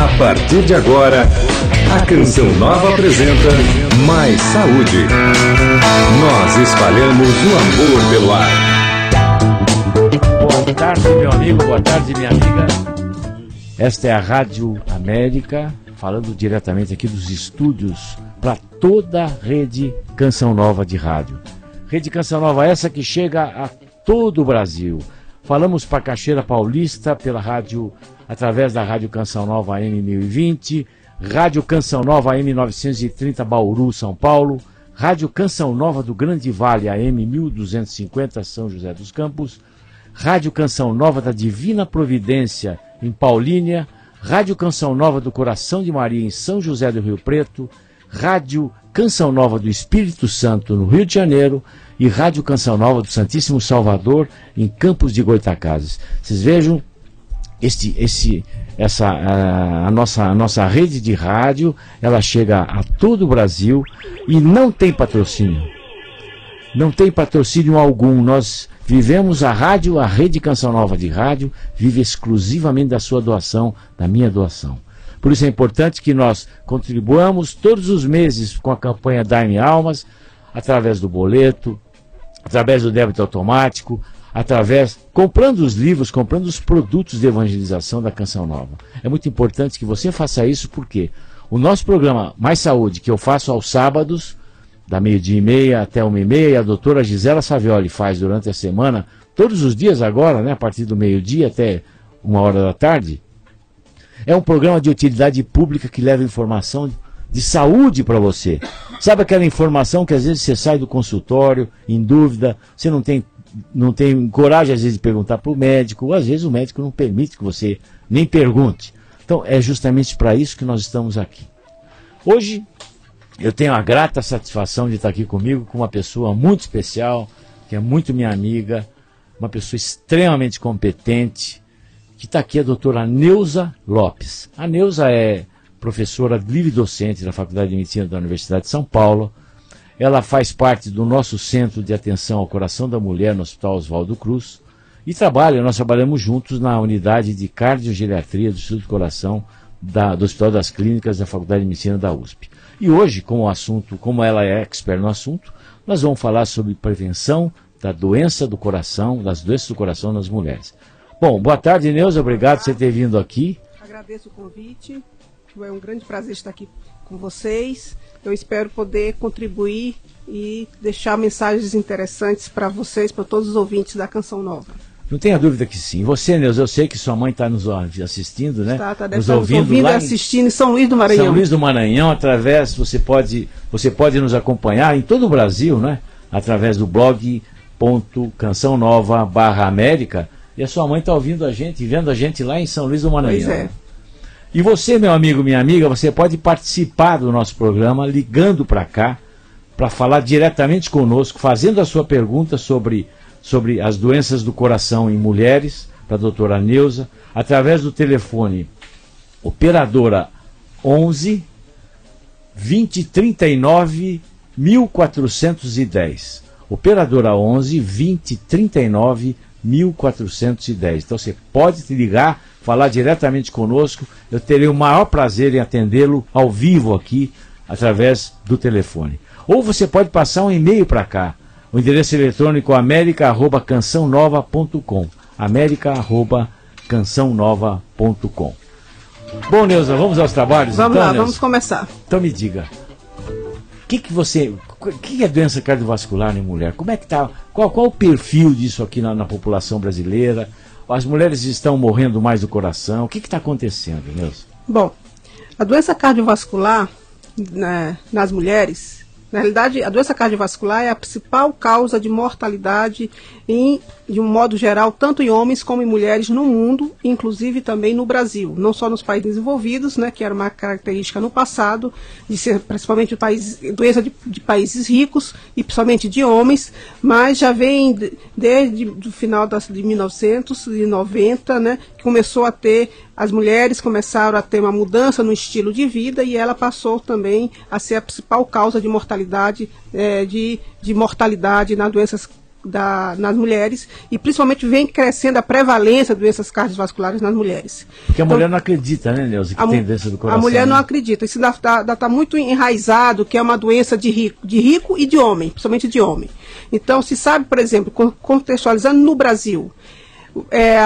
A partir de agora, a Canção Nova apresenta Mais Saúde. Nós espalhamos o amor pelo ar. Boa tarde, meu amigo, boa tarde, minha amiga. Esta é a Rádio América, falando diretamente aqui dos estúdios para toda a rede Canção Nova de rádio. Rede Canção Nova essa que chega a todo o Brasil. Falamos para Cachoeira Paulista pela rádio, através da Rádio Canção Nova AM 1020, Rádio Canção Nova AM 930 Bauru, São Paulo, Rádio Canção Nova do Grande Vale AM 1250 São José dos Campos, Rádio Canção Nova da Divina Providência em Paulínia, Rádio Canção Nova do Coração de Maria em São José do Rio Preto, Rádio Canção Nova do Espírito Santo no Rio de Janeiro e Rádio Canção Nova do Santíssimo Salvador em Campos de Goytacazes. Vocês vejam, a nossa rede de rádio, ela chega a todo o Brasil e não tem patrocínio. Não tem patrocínio algum. Nós vivemos a rede Canção Nova de rádio, vive exclusivamente da sua doação, da minha doação. Por isso é importante que nós contribuamos todos os meses com a campanha Dai-me Almas, através do boleto, através do débito automático, comprando os livros, comprando os produtos de evangelização da Canção Nova. É muito importante que você faça isso, porque o nosso programa Mais Saúde, que eu faço aos sábados, da 12h30 até 1h30, e a doutora Gisela Savioli faz durante a semana, todos os dias agora, né, a partir do meio-dia até 1h da tarde, é um programa de utilidade pública que leva informação de saúde para você. Sabe aquela informação que às vezes você sai do consultório em dúvida, você não tem coragem às vezes de perguntar para o médico, ou às vezes o médico não permite que você nem pergunte. Então é justamente para isso que nós estamos aqui. Hoje eu tenho a grata satisfação de estar aqui comigo com uma pessoa muito especial, que é muito minha amiga, uma pessoa extremamente competente, que está aqui, a doutora Neuza Lopes. A Neuza é professora livre-docente da Faculdade de Medicina da Universidade de São Paulo. Ela faz parte do nosso Centro de Atenção ao Coração da Mulher no Hospital Oswaldo Cruz e nós trabalhamos juntos na unidade de cardiogeriatria do Instituto do Coração do Hospital das Clínicas da Faculdade de Medicina da USP. E hoje, como ela é expert no assunto, nós vamos falar sobre prevenção das doenças do coração nas mulheres. Bom, boa tarde, Neuza, obrigado por você ter vindo aqui. Agradeço o convite, é um grande prazer estar aqui com vocês. Eu espero poder contribuir e deixar mensagens interessantes para vocês, para todos os ouvintes da Canção Nova. Não tenha dúvida que sim. Você, Neuza, eu sei que sua mãe está nos assistindo, né? Está nos ouvindo lá e assistindo em São Luís do Maranhão. São Luís do Maranhão, você pode nos acompanhar em todo o Brasil, né? Através do blog.cançãonova.américa. E a sua mãe está ouvindo a gente, vendo a gente lá em São Luís do Maranhão. Pois é. E você, meu amigo, minha amiga, você pode participar do nosso programa ligando para cá, para falar diretamente conosco, fazendo a sua pergunta sobre as doenças do coração em mulheres, para a doutora Neuza, através do telefone operadora 11 2039 1410. Operadora 11 2039 1410. Então você pode te ligar, falar diretamente conosco. Eu terei o maior prazer em atendê-lo ao vivo aqui, através do telefone. Ou você pode passar um e-mail para cá. O endereço eletrônico é america@cançãonova.com. america@cançãonova.com. Bom, Neuza, vamos aos trabalhos? Vamos então, lá, Neuza? vamos começar. Então me diga, o que é doença cardiovascular em mulher? Como é que tá? Qual o perfil disso aqui na população brasileira? As mulheres estão morrendo mais do coração? O que está acontecendo, Neuza? Bom, a doença cardiovascular, né, nas mulheres, na realidade, a doença cardiovascular é a principal causa de mortalidade, de um modo geral, tanto em homens como em mulheres no mundo, inclusive também no Brasil. Não só nos países desenvolvidos, né, que era uma característica no passado, de ser principalmente doença de países ricos e principalmente de homens, mas já vem desde o final de 1990, né, que começou a ter, as mulheres começaram a ter uma mudança no estilo de vida e ela passou também a ser a principal causa de mortalidade, de mortalidade nas doenças nas mulheres, e principalmente vem crescendo a prevalência de doenças cardiovasculares nas mulheres. Porque a mulher não acredita, né, Neuza, que tem doença do coração. A mulher não acredita, isso ainda está muito enraizado, que é uma doença de rico e de homem, principalmente de homem. Então, se sabe, por exemplo, contextualizando no Brasil,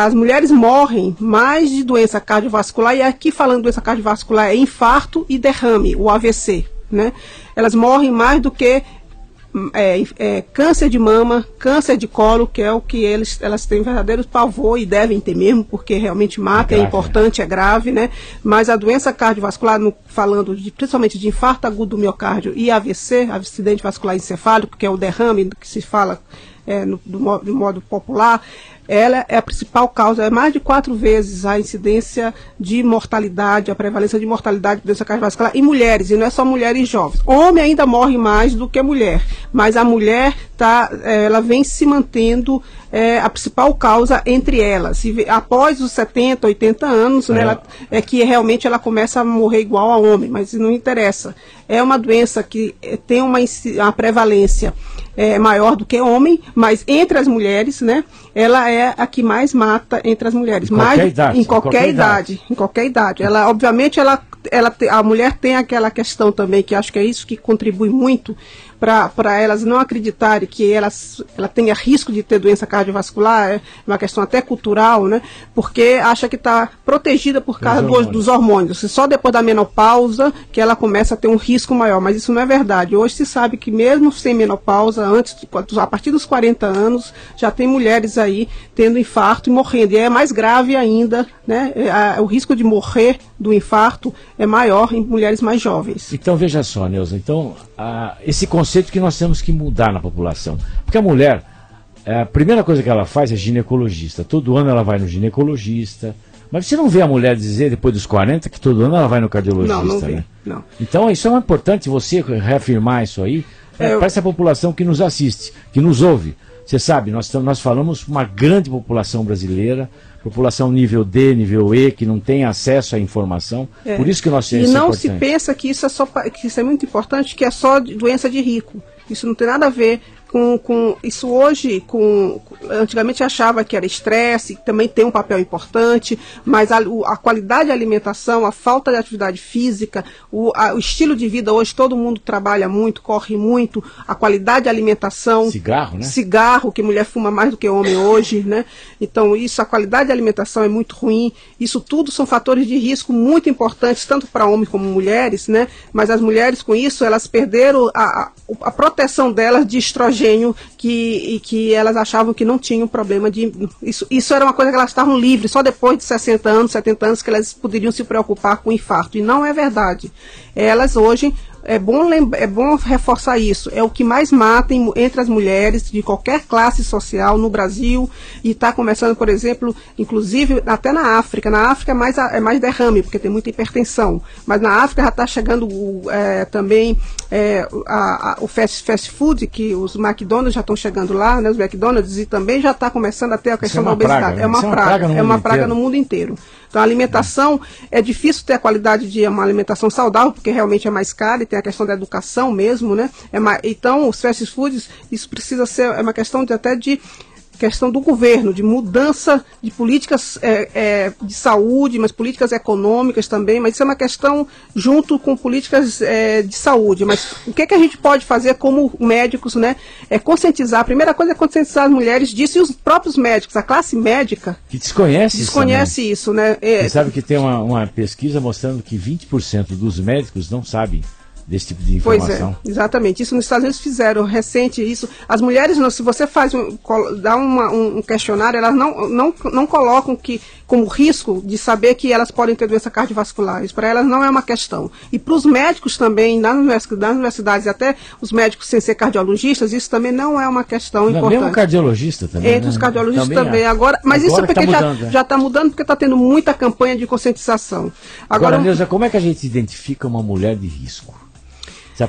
as mulheres morrem mais de doença cardiovascular, e aqui falando de doença cardiovascular é infarto e derrame, o AVC, né? Elas morrem mais do que câncer de mama, câncer de colo, que é o que elas têm verdadeiro pavor, e devem ter mesmo, porque realmente mata, é importante, é grave, né? Mas a doença cardiovascular, falando principalmente de infarto agudo do miocárdio e AVC, acidente vascular encefálico, que é o derrame, que se fala de modo popular, ela é a principal causa, é mais de 4 vezes a incidência de mortalidade, a prevalência de mortalidade de doença cardiovascular em mulheres, e não é só mulheres jovens. Homem ainda morre mais do que mulher, mas a mulher ela vem se mantendo a principal causa entre elas. E após os 70, 80 anos, né, que realmente ela começa a morrer igual a homem, mas não interessa. É uma doença que tem uma prevalência maior do que homem, mas entre as mulheres, né, ela é a que mais mata entre as mulheres. Em qualquer idade. Ela, obviamente, a mulher tem aquela questão também, que acho que é isso que contribui muito para elas não acreditarem que ela tenha risco de ter doença cardiovascular, é uma questão até cultural, né? Porque acha que está protegida por causa dos hormônios. Só depois da menopausa que ela começa a ter um risco maior, mas isso não é verdade. Hoje se sabe que mesmo sem menopausa, a partir dos 40 anos, já tem mulheres aí tendo infarto e morrendo. E é mais grave ainda, né? O risco de morrer do infarto é maior em mulheres mais jovens. Então veja só, Neuza, esse conceito que nós temos que mudar na população. Porque a mulher, a primeira coisa que ela faz é ginecologista. Todo ano ela vai no ginecologista. Mas você não vê a mulher dizer, depois dos 40, que todo ano ela vai no cardiologista, não vê, né? Não. Então isso é importante você reafirmar isso aí, para essa população que nos assiste, que nos ouve. Você sabe, nós falamos uma grande população brasileira, população nível D, nível E, que não tem acesso à informação. Por isso que nós temos. E não se pensa que isso é muito importante, que é só doença de rico. Isso não tem nada a ver com isso hoje. Antigamente achava que era estresse, que também tem um papel importante, mas a qualidade de alimentação, a falta de atividade física, o estilo de vida hoje, todo mundo trabalha muito, corre muito, a qualidade de alimentação. Cigarro, né? Cigarro, que mulher fuma mais do que homem hoje, né? Então a qualidade de alimentação é muito ruim. Isso tudo são fatores de risco muito importantes, tanto para homens como mulheres, né? Mas as mulheres, com isso, elas perderam a proteção delas de estrogênio, que elas achavam que não tinham problema de... Isso era uma coisa que elas estavam livres, só depois de 60 anos, 70 anos, que elas poderiam se preocupar com infarto. E não é verdade. Elas hoje... É bom reforçar isso. É o que mais mata entre as mulheres de qualquer classe social no Brasil, e está começando, por exemplo, inclusive até na África. Na África é mais derrame, porque tem muita hipertensão. Mas na África já está chegando também o fast food, que os McDonald's já estão chegando lá, né, os McDonald's, e também já está começando a ter a questão da obesidade. É uma praga no mundo inteiro. Então a alimentação, é difícil ter a qualidade de uma alimentação saudável, porque realmente é mais cara, e tem a questão da educação mesmo, né? Então os fast foods, isso precisa ser uma questão questão do governo, de mudança de políticas de saúde, mas políticas econômicas também, mas isso é uma questão junto com políticas de saúde. Mas o que a gente pode fazer como médicos, né? A primeira coisa é conscientizar as mulheres disso, e os próprios médicos, a classe médica... Que desconhece isso, né? Você sabe que tem uma pesquisa mostrando que 20% dos médicos não sabem desse tipo de informação. Pois é, exatamente. Isso nos Estados Unidos fizeram recente isso. As mulheres, se você dá um questionário, elas não colocam como risco de saber que elas podem ter doença cardiovascular. Isso para elas não é uma questão. E para os médicos também, nas universidades, até os médicos sem ser cardiologistas, isso também não é uma questão importante. Mesmo cardiologista também. Entre os cardiologistas também. Agora, mas isso é porque já está mudando, porque está tendo muita campanha de conscientização. Agora, Neuza, como é que a gente identifica uma mulher de risco?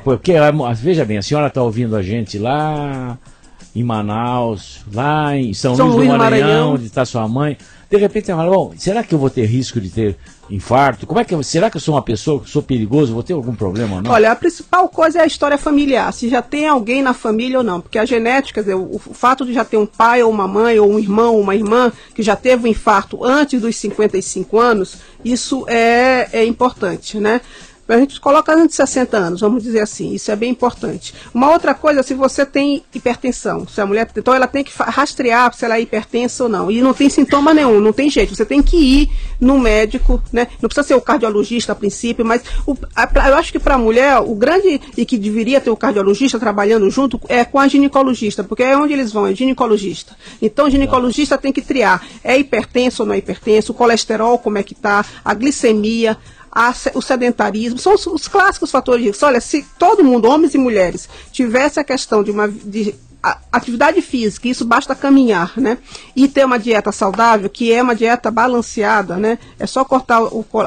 Porque, veja bem, a senhora está ouvindo a gente lá em Manaus, lá em São Luís do Maranhão, onde está sua mãe. De repente você fala, bom, será que eu vou ter risco de ter infarto? Será que eu sou uma pessoa que sou perigoso? Vou ter algum problema ou não? Olha, a principal coisa é a história familiar, se já tem alguém na família ou não, porque a genética, quer dizer, o fato de já ter um pai ou uma mãe, ou um irmão ou uma irmã que já teve um infarto antes dos 55 anos, isso é importante, né? A gente coloca antes de 60 anos, vamos dizer assim, isso é bem importante. Uma outra coisa, se você tem hipertensão, se a mulher, então ela tem que rastrear se ela é hipertensa ou não, e não tem sintoma nenhum, não tem jeito, você tem que ir no médico, né? Não precisa ser o cardiologista a princípio, mas eu acho que para a mulher, o grande, e que deveria ter o cardiologista trabalhando junto, é com a ginecologista, porque é onde eles vão, é ginecologista. Então o ginecologista tem que triar, é hipertenso ou não é hipertenso, o colesterol como é que está, a glicemia, o sedentarismo, são os clássicos fatores de risco. Olha, se todo mundo, homens e mulheres, tivesse a questão de atividade física, isso basta caminhar, né? E ter uma dieta saudável, que é uma dieta balanceada, né? É só cortar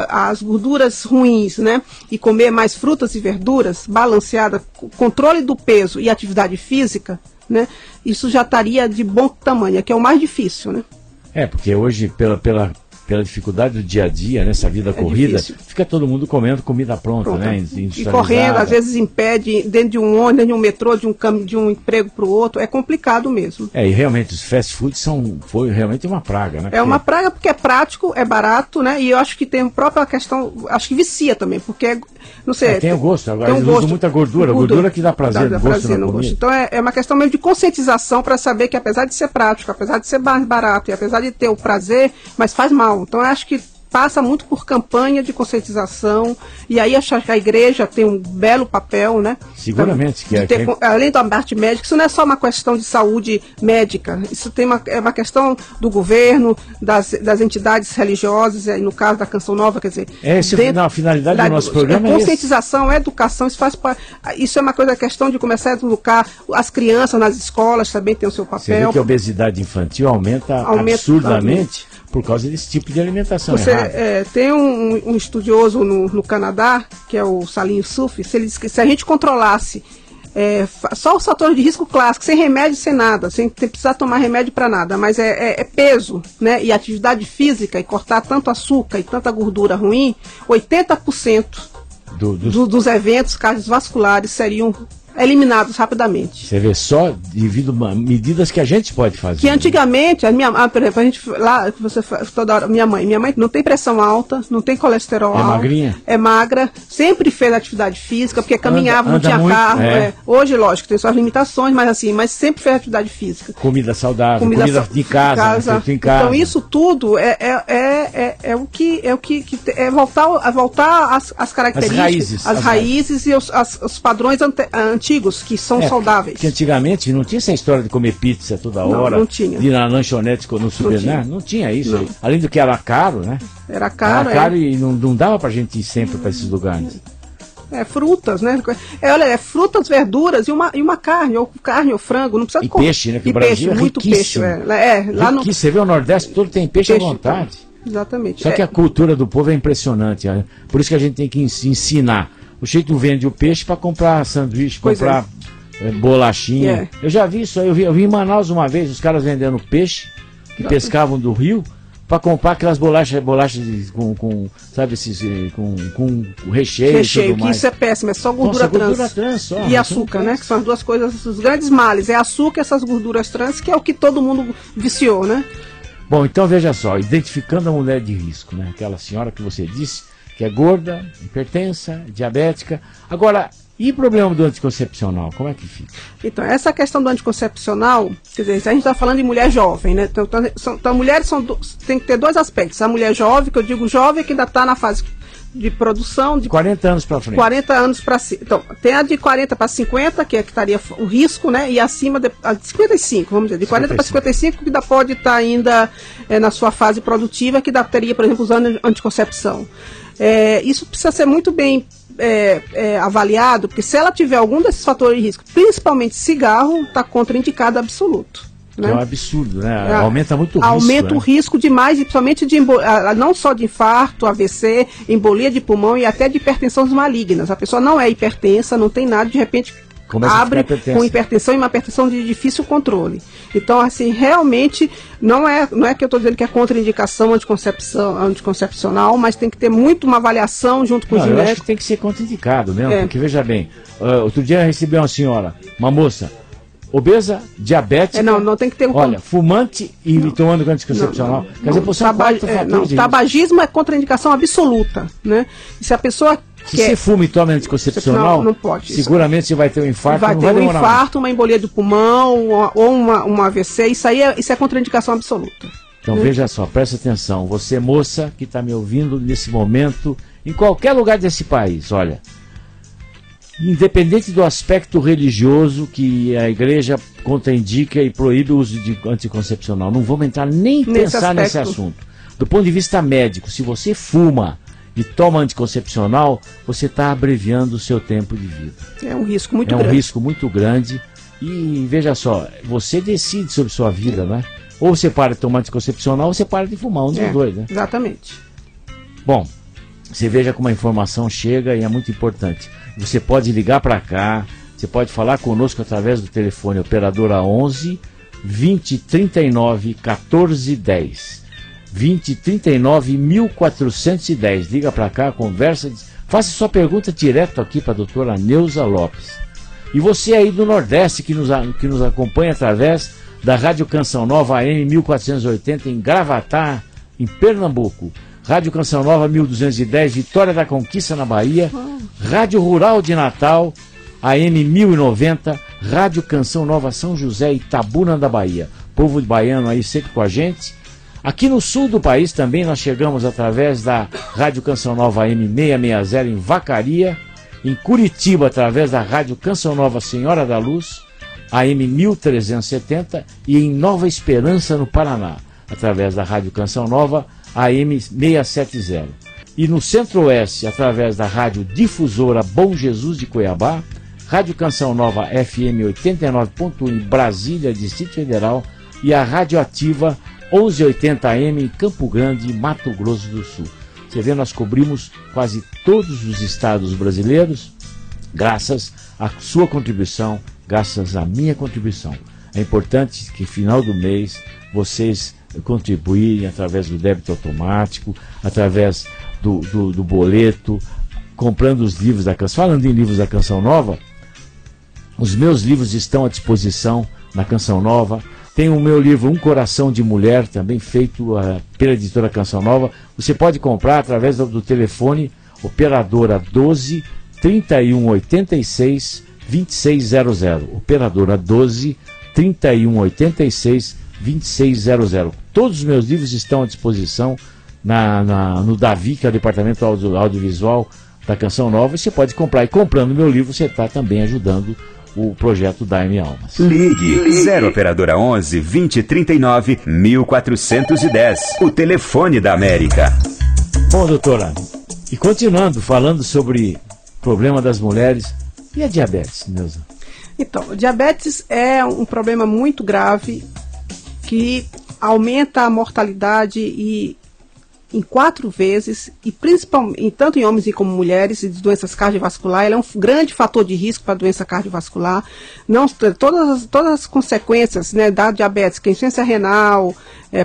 as gorduras ruins, né? E comer mais frutas e verduras, balanceada, controle do peso e atividade física, né? Isso já estaria de bom tamanho, que é o mais difícil, né? Porque hoje, pela dificuldade do dia a dia, nessa vida corrida, difícil. Fica todo mundo comendo comida pronta, né? E correndo, às vezes impede, dentro de um ônibus, dentro de um metrô, de um emprego para o outro, é complicado mesmo. E realmente os fast foods foi realmente uma praga, né? Uma praga porque é prático, é barato, né? E eu acho que tem a própria questão, acho que vicia também, porque, não sei... tem o gosto, agora eles usam muita gordura que dá prazer, dá gosto prazer no gosto. Então é uma questão meio de conscientização para saber que apesar de ser prático, apesar de ser mais barato e apesar de ter o prazer, mas faz mal. Então eu acho que passa muito por campanha de conscientização, e aí acho que a igreja tem um belo papel, né? Seguramente. Além da parte médica, isso não é só uma questão de saúde médica, isso é uma questão do governo, das entidades religiosas, no caso da Canção Nova, quer dizer... a finalidade do nosso programa é conscientização, educação, isso é uma coisa, a questão de começar a educar as crianças nas escolas, também tem o seu papel. Você vê que a obesidade infantil aumenta absurdamente por causa desse tipo de alimentação errada. Tem um estudioso no Canadá, que é o Salim Yousuf, ele diz que se a gente controlasse só os fatores de risco clássicos, sem remédio, sem nada, sem precisar tomar remédio para nada, mas peso, né, e atividade física, e cortar tanto açúcar e tanta gordura ruim, 80% dos eventos cardiovasculares seriam eliminados rapidamente. Você vê só devido a medidas que a gente pode fazer. Que antigamente, por exemplo, a gente lá, toda hora, minha mãe não tem pressão alta, não tem colesterol alto. Magrinha? É magra, sempre fez atividade física, porque caminhava, não tinha muito, carro. Hoje, lógico, tem suas limitações, mas sempre fez atividade física. Comida saudável, comida de casa, feito em casa. Então isso tudo é voltar às características, às raízes e os padrões antigos, que são saudáveis. Porque antigamente não tinha essa história de comer pizza toda hora, não tinha. De ir na lanchonete no supermercado, não tinha isso. Não. Além do que era caro, né? Era caro e não dava pra gente ir sempre para esses lugares. Frutas, né? Frutas, verduras e uma carne ou frango, não precisa comer. Peixe, né? Que o Brasil é muito peixe. Você vê o Nordeste todo tem peixe à vontade. Exatamente. Só que a cultura do povo é impressionante. Por isso que a gente tem que ensinar. O jeito vende o peixe para comprar sanduíche, comprar bolachinha. Eu já vi isso aí, eu vi em Manaus uma vez, os caras vendendo peixe, que pescavam do rio, para comprar aquelas bolachas com recheio e tudo mais. Isso é péssimo, é só gordura trans e açúcar, né? Que são as duas coisas, os grandes males, é açúcar e essas gorduras trans, que é o que todo mundo viciou, né? Bom, então veja só, identificando a mulher de risco, né? Aquela senhora que você disse, que é gorda, hipertensa, diabética. Agora, e o problema do anticoncepcional? Como é que fica? Então, essa questão do anticoncepcional, quer dizer, a gente está falando de mulher jovem, né? Então mulheres tem que ter dois aspectos. A mulher jovem, que eu digo jovem, que ainda está na fase de produção... De 40 anos para frente. 40 anos para cima. Então, tem a de 40 para 50, que estaria o risco, né? E acima de 55, vamos dizer. De 40 para 55, que ainda pode estar ainda na sua fase produtiva, que teria, por exemplo, usando anticoncepção. Isso precisa ser muito bem avaliado, porque se ela tiver algum desses fatores de risco, principalmente cigarro, está contraindicado absoluto. Né? É um absurdo, né? Aumenta muito o risco. Aumenta o risco demais, principalmente não só de infarto, AVC, embolia de pulmão e até de hipertensões malignas. A pessoa não é hipertensa, não tem nada, de repente abre com hipertensão e uma hipertensão de difícil controle. Então, assim, realmente não é que eu estou dizendo que é contraindicação anticoncepcional, mas tem que ter muito uma avaliação junto com o gineco. Eu acho que tem que ser contraindicado mesmo, porque veja bem, outro dia eu recebi uma senhora, uma moça, obesa, diabética, não tem que ter fumante e tomando anticoncepcional. Quer dizer, você tabagismo é contraindicação absoluta, né? E se a pessoa se você fuma e toma anticoncepcional, não pode, seguramente você vai ter um infarto. Vai ter um infarto, uma embolia de pulmão ou uma AVC, isso é contraindicação absoluta. Então veja só, presta atenção, você moça que está me ouvindo nesse momento, em qualquer lugar desse país, olha, independente do aspecto religioso que a igreja contraindica e proíbe o uso de anticoncepcional, não vamos entrar nem pensar nesse assunto. Do ponto de vista médico, se você fuma e toma anticoncepcional, você está abreviando o seu tempo de vida. É um risco muito grande. É um risco muito grande. E veja só, você decide sobre sua vida, né? Ou você para de tomar anticoncepcional, ou você para de fumar, um dos dois, né? Exatamente. Bom, você veja como a informação chega e é muito importante. Você pode ligar para cá, você pode falar conosco através do telefone operadora 11 20 39 14 10. 2039 1410. Liga para cá, conversa, faça sua pergunta direto aqui para a doutora Neuza Lopes. E você aí do Nordeste que nos acompanha através da Rádio Canção Nova AM 1480 em Gravatá, em Pernambuco. Rádio Canção Nova 1210, Vitória da Conquista na Bahia. Rádio Rural de Natal, AM 1090. Rádio Canção Nova São José, Itabuna da Bahia. Povo baiano aí sempre com a gente. Aqui no sul do país também nós chegamos através da Rádio Canção Nova AM 660 em Vacaria, em Curitiba através da Rádio Canção Nova Senhora da Luz, AM 1370, e em Nova Esperança no Paraná, através da Rádio Canção Nova AM 670. E no Centro-Oeste através da Rádio Difusora Bom Jesus de Cuiabá, Rádio Canção Nova FM 89.1 em Brasília, Distrito Federal, e a Rádio Ativa 1180 AM em Campo Grande, Mato Grosso do Sul. Você vê, nós cobrimos quase todos os estados brasileiros, graças à sua contribuição, graças à minha contribuição. É importante que, final do mês, vocês contribuírem através do débito automático, através do boleto, comprando os livros da Canção. Falando em livros da Canção Nova, os meus livros estão à disposição na Canção Nova. Tem o meu livro Um Coração de Mulher, também feito pela editora Canção Nova. Você pode comprar através do telefone operadora 12 31 86 2600. Operadora 12 31 86 2600. Todos os meus livros estão à disposição no Davi, que é o departamento audiovisual da Canção Nova. Você pode comprar, e comprando meu livro você está também ajudando o projeto Dai-me Almas. Ligue 0 operadora 11 20 39 1410. O telefone da América. Bom, doutora, e continuando falando sobre o problema das mulheres e a diabetes, Neuza. Então, diabetes é um problema muito grave que aumenta a mortalidade em 4 vezes, e principalmente tanto em homens como mulheres, e de doenças cardiovasculares. Ela é um grande fator de risco para a doença cardiovascular. Todas as consequências, né, da diabetes, que é insuficiência renal,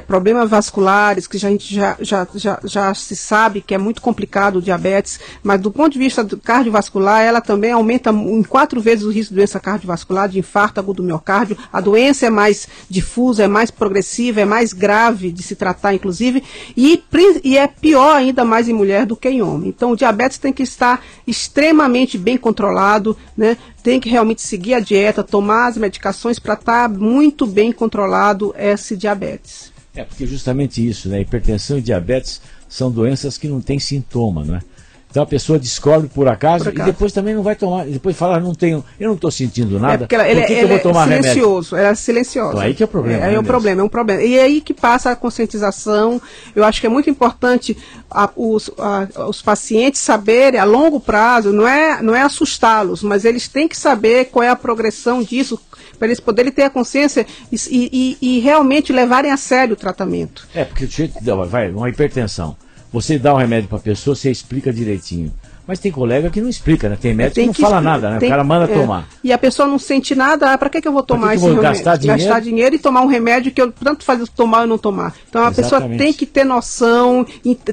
problemas vasculares, que a gente já se sabe que é muito complicado o diabetes, mas do ponto de vista cardiovascular, ela também aumenta em 4 vezes o risco de doença cardiovascular, de infarto agudo do miocárdio. A doença é mais difusa, é mais progressiva, é mais grave de se tratar, inclusive, e é pior ainda mais em mulher do que em homem. Então o diabetes tem que estar extremamente bem controlado, né? Tem que realmente seguir a dieta, tomar as medicações para estar muito bem controlado esse diabetes. Porque justamente isso, né? Hipertensão e diabetes são doenças que não têm sintoma, né? Então a pessoa descobre por acaso, e depois também não vai tomar, depois fala, eu não estou sentindo nada, porque eu vou tomar silencioso, ela é silenciosa. Então aí que é o problema. É um problema. E é aí que passa a conscientização. Eu acho que é muito importante os pacientes saberem a longo prazo, não é assustá-los, mas eles têm que saber qual é a progressão disso, para eles poderem ter a consciência e realmente levarem a sério o tratamento. Porque uma hipertensão, você dá um remédio para a pessoa, você explica direitinho. Mas tem colega que não explica, né? Tem médico que não fala nada, né? O cara manda tomar. E a pessoa não sente nada, para que eu vou tomar esse remédio? Gastar dinheiro e tomar um remédio que eu tanto faz tomar ou não tomar. Então a pessoa tem que ter noção,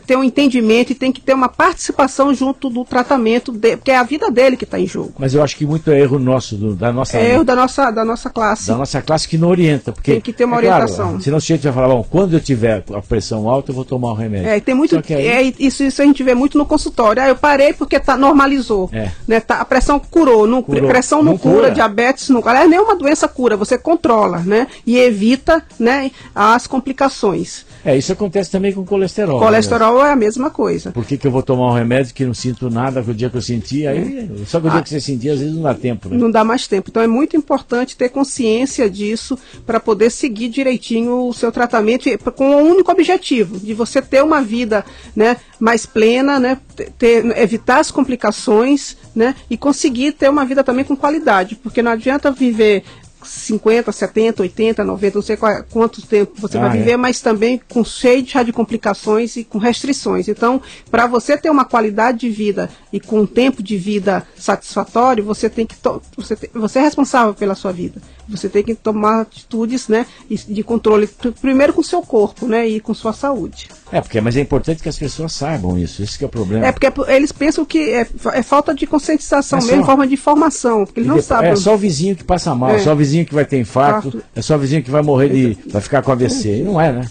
ter um entendimento e tem que ter uma participação junto do tratamento, porque é a vida dele que está em jogo. Mas eu acho que muito é erro nosso, da nossa classe. Da nossa classe que não orienta. Porque, tem que ter uma orientação. Claro, senão o sujeito vai falar, bom, quando eu tiver a pressão alta, eu vou tomar um remédio. Tem muito, isso a gente vê muito no consultório. Eu parei porque normalizou. Né? A pressão curou. Pressão não cura, diabetes não cura. Nenhuma doença cura, você controla, né? E evita, né, as complicações. Isso acontece também com colesterol. Colesterol é a mesma coisa. Por que eu vou tomar um remédio que não sinto nada o dia que eu senti? Só que o dia que você sentir, às vezes não dá tempo. Né? Não dá mais tempo. Então é muito importante ter consciência disso para poder seguir direitinho o seu tratamento com um único objetivo, de você ter uma vida, né, mais plena, né, evitar as complicações, né, e conseguir ter uma vida também com qualidade, porque não adianta viver 50, 70, 80, 90, não sei quanto tempo você vai viver, mas também cheio de complicações e com restrições. Então, para você ter uma qualidade de vida e com um tempo de vida satisfatório, você tem que você é responsável pela sua vida. Você tem que tomar atitudes, né, de controle, primeiro com o seu corpo, né, e com sua saúde. Mas é importante que as pessoas saibam isso, esse que é o problema. Porque eles pensam que é falta de conscientização mesmo, forma de informação, porque eles não sabem. É só o vizinho que passa mal, só o vizinho que vai ter infarto, é só o vizinho que vai morrer vai ficar com AVC, não é, né?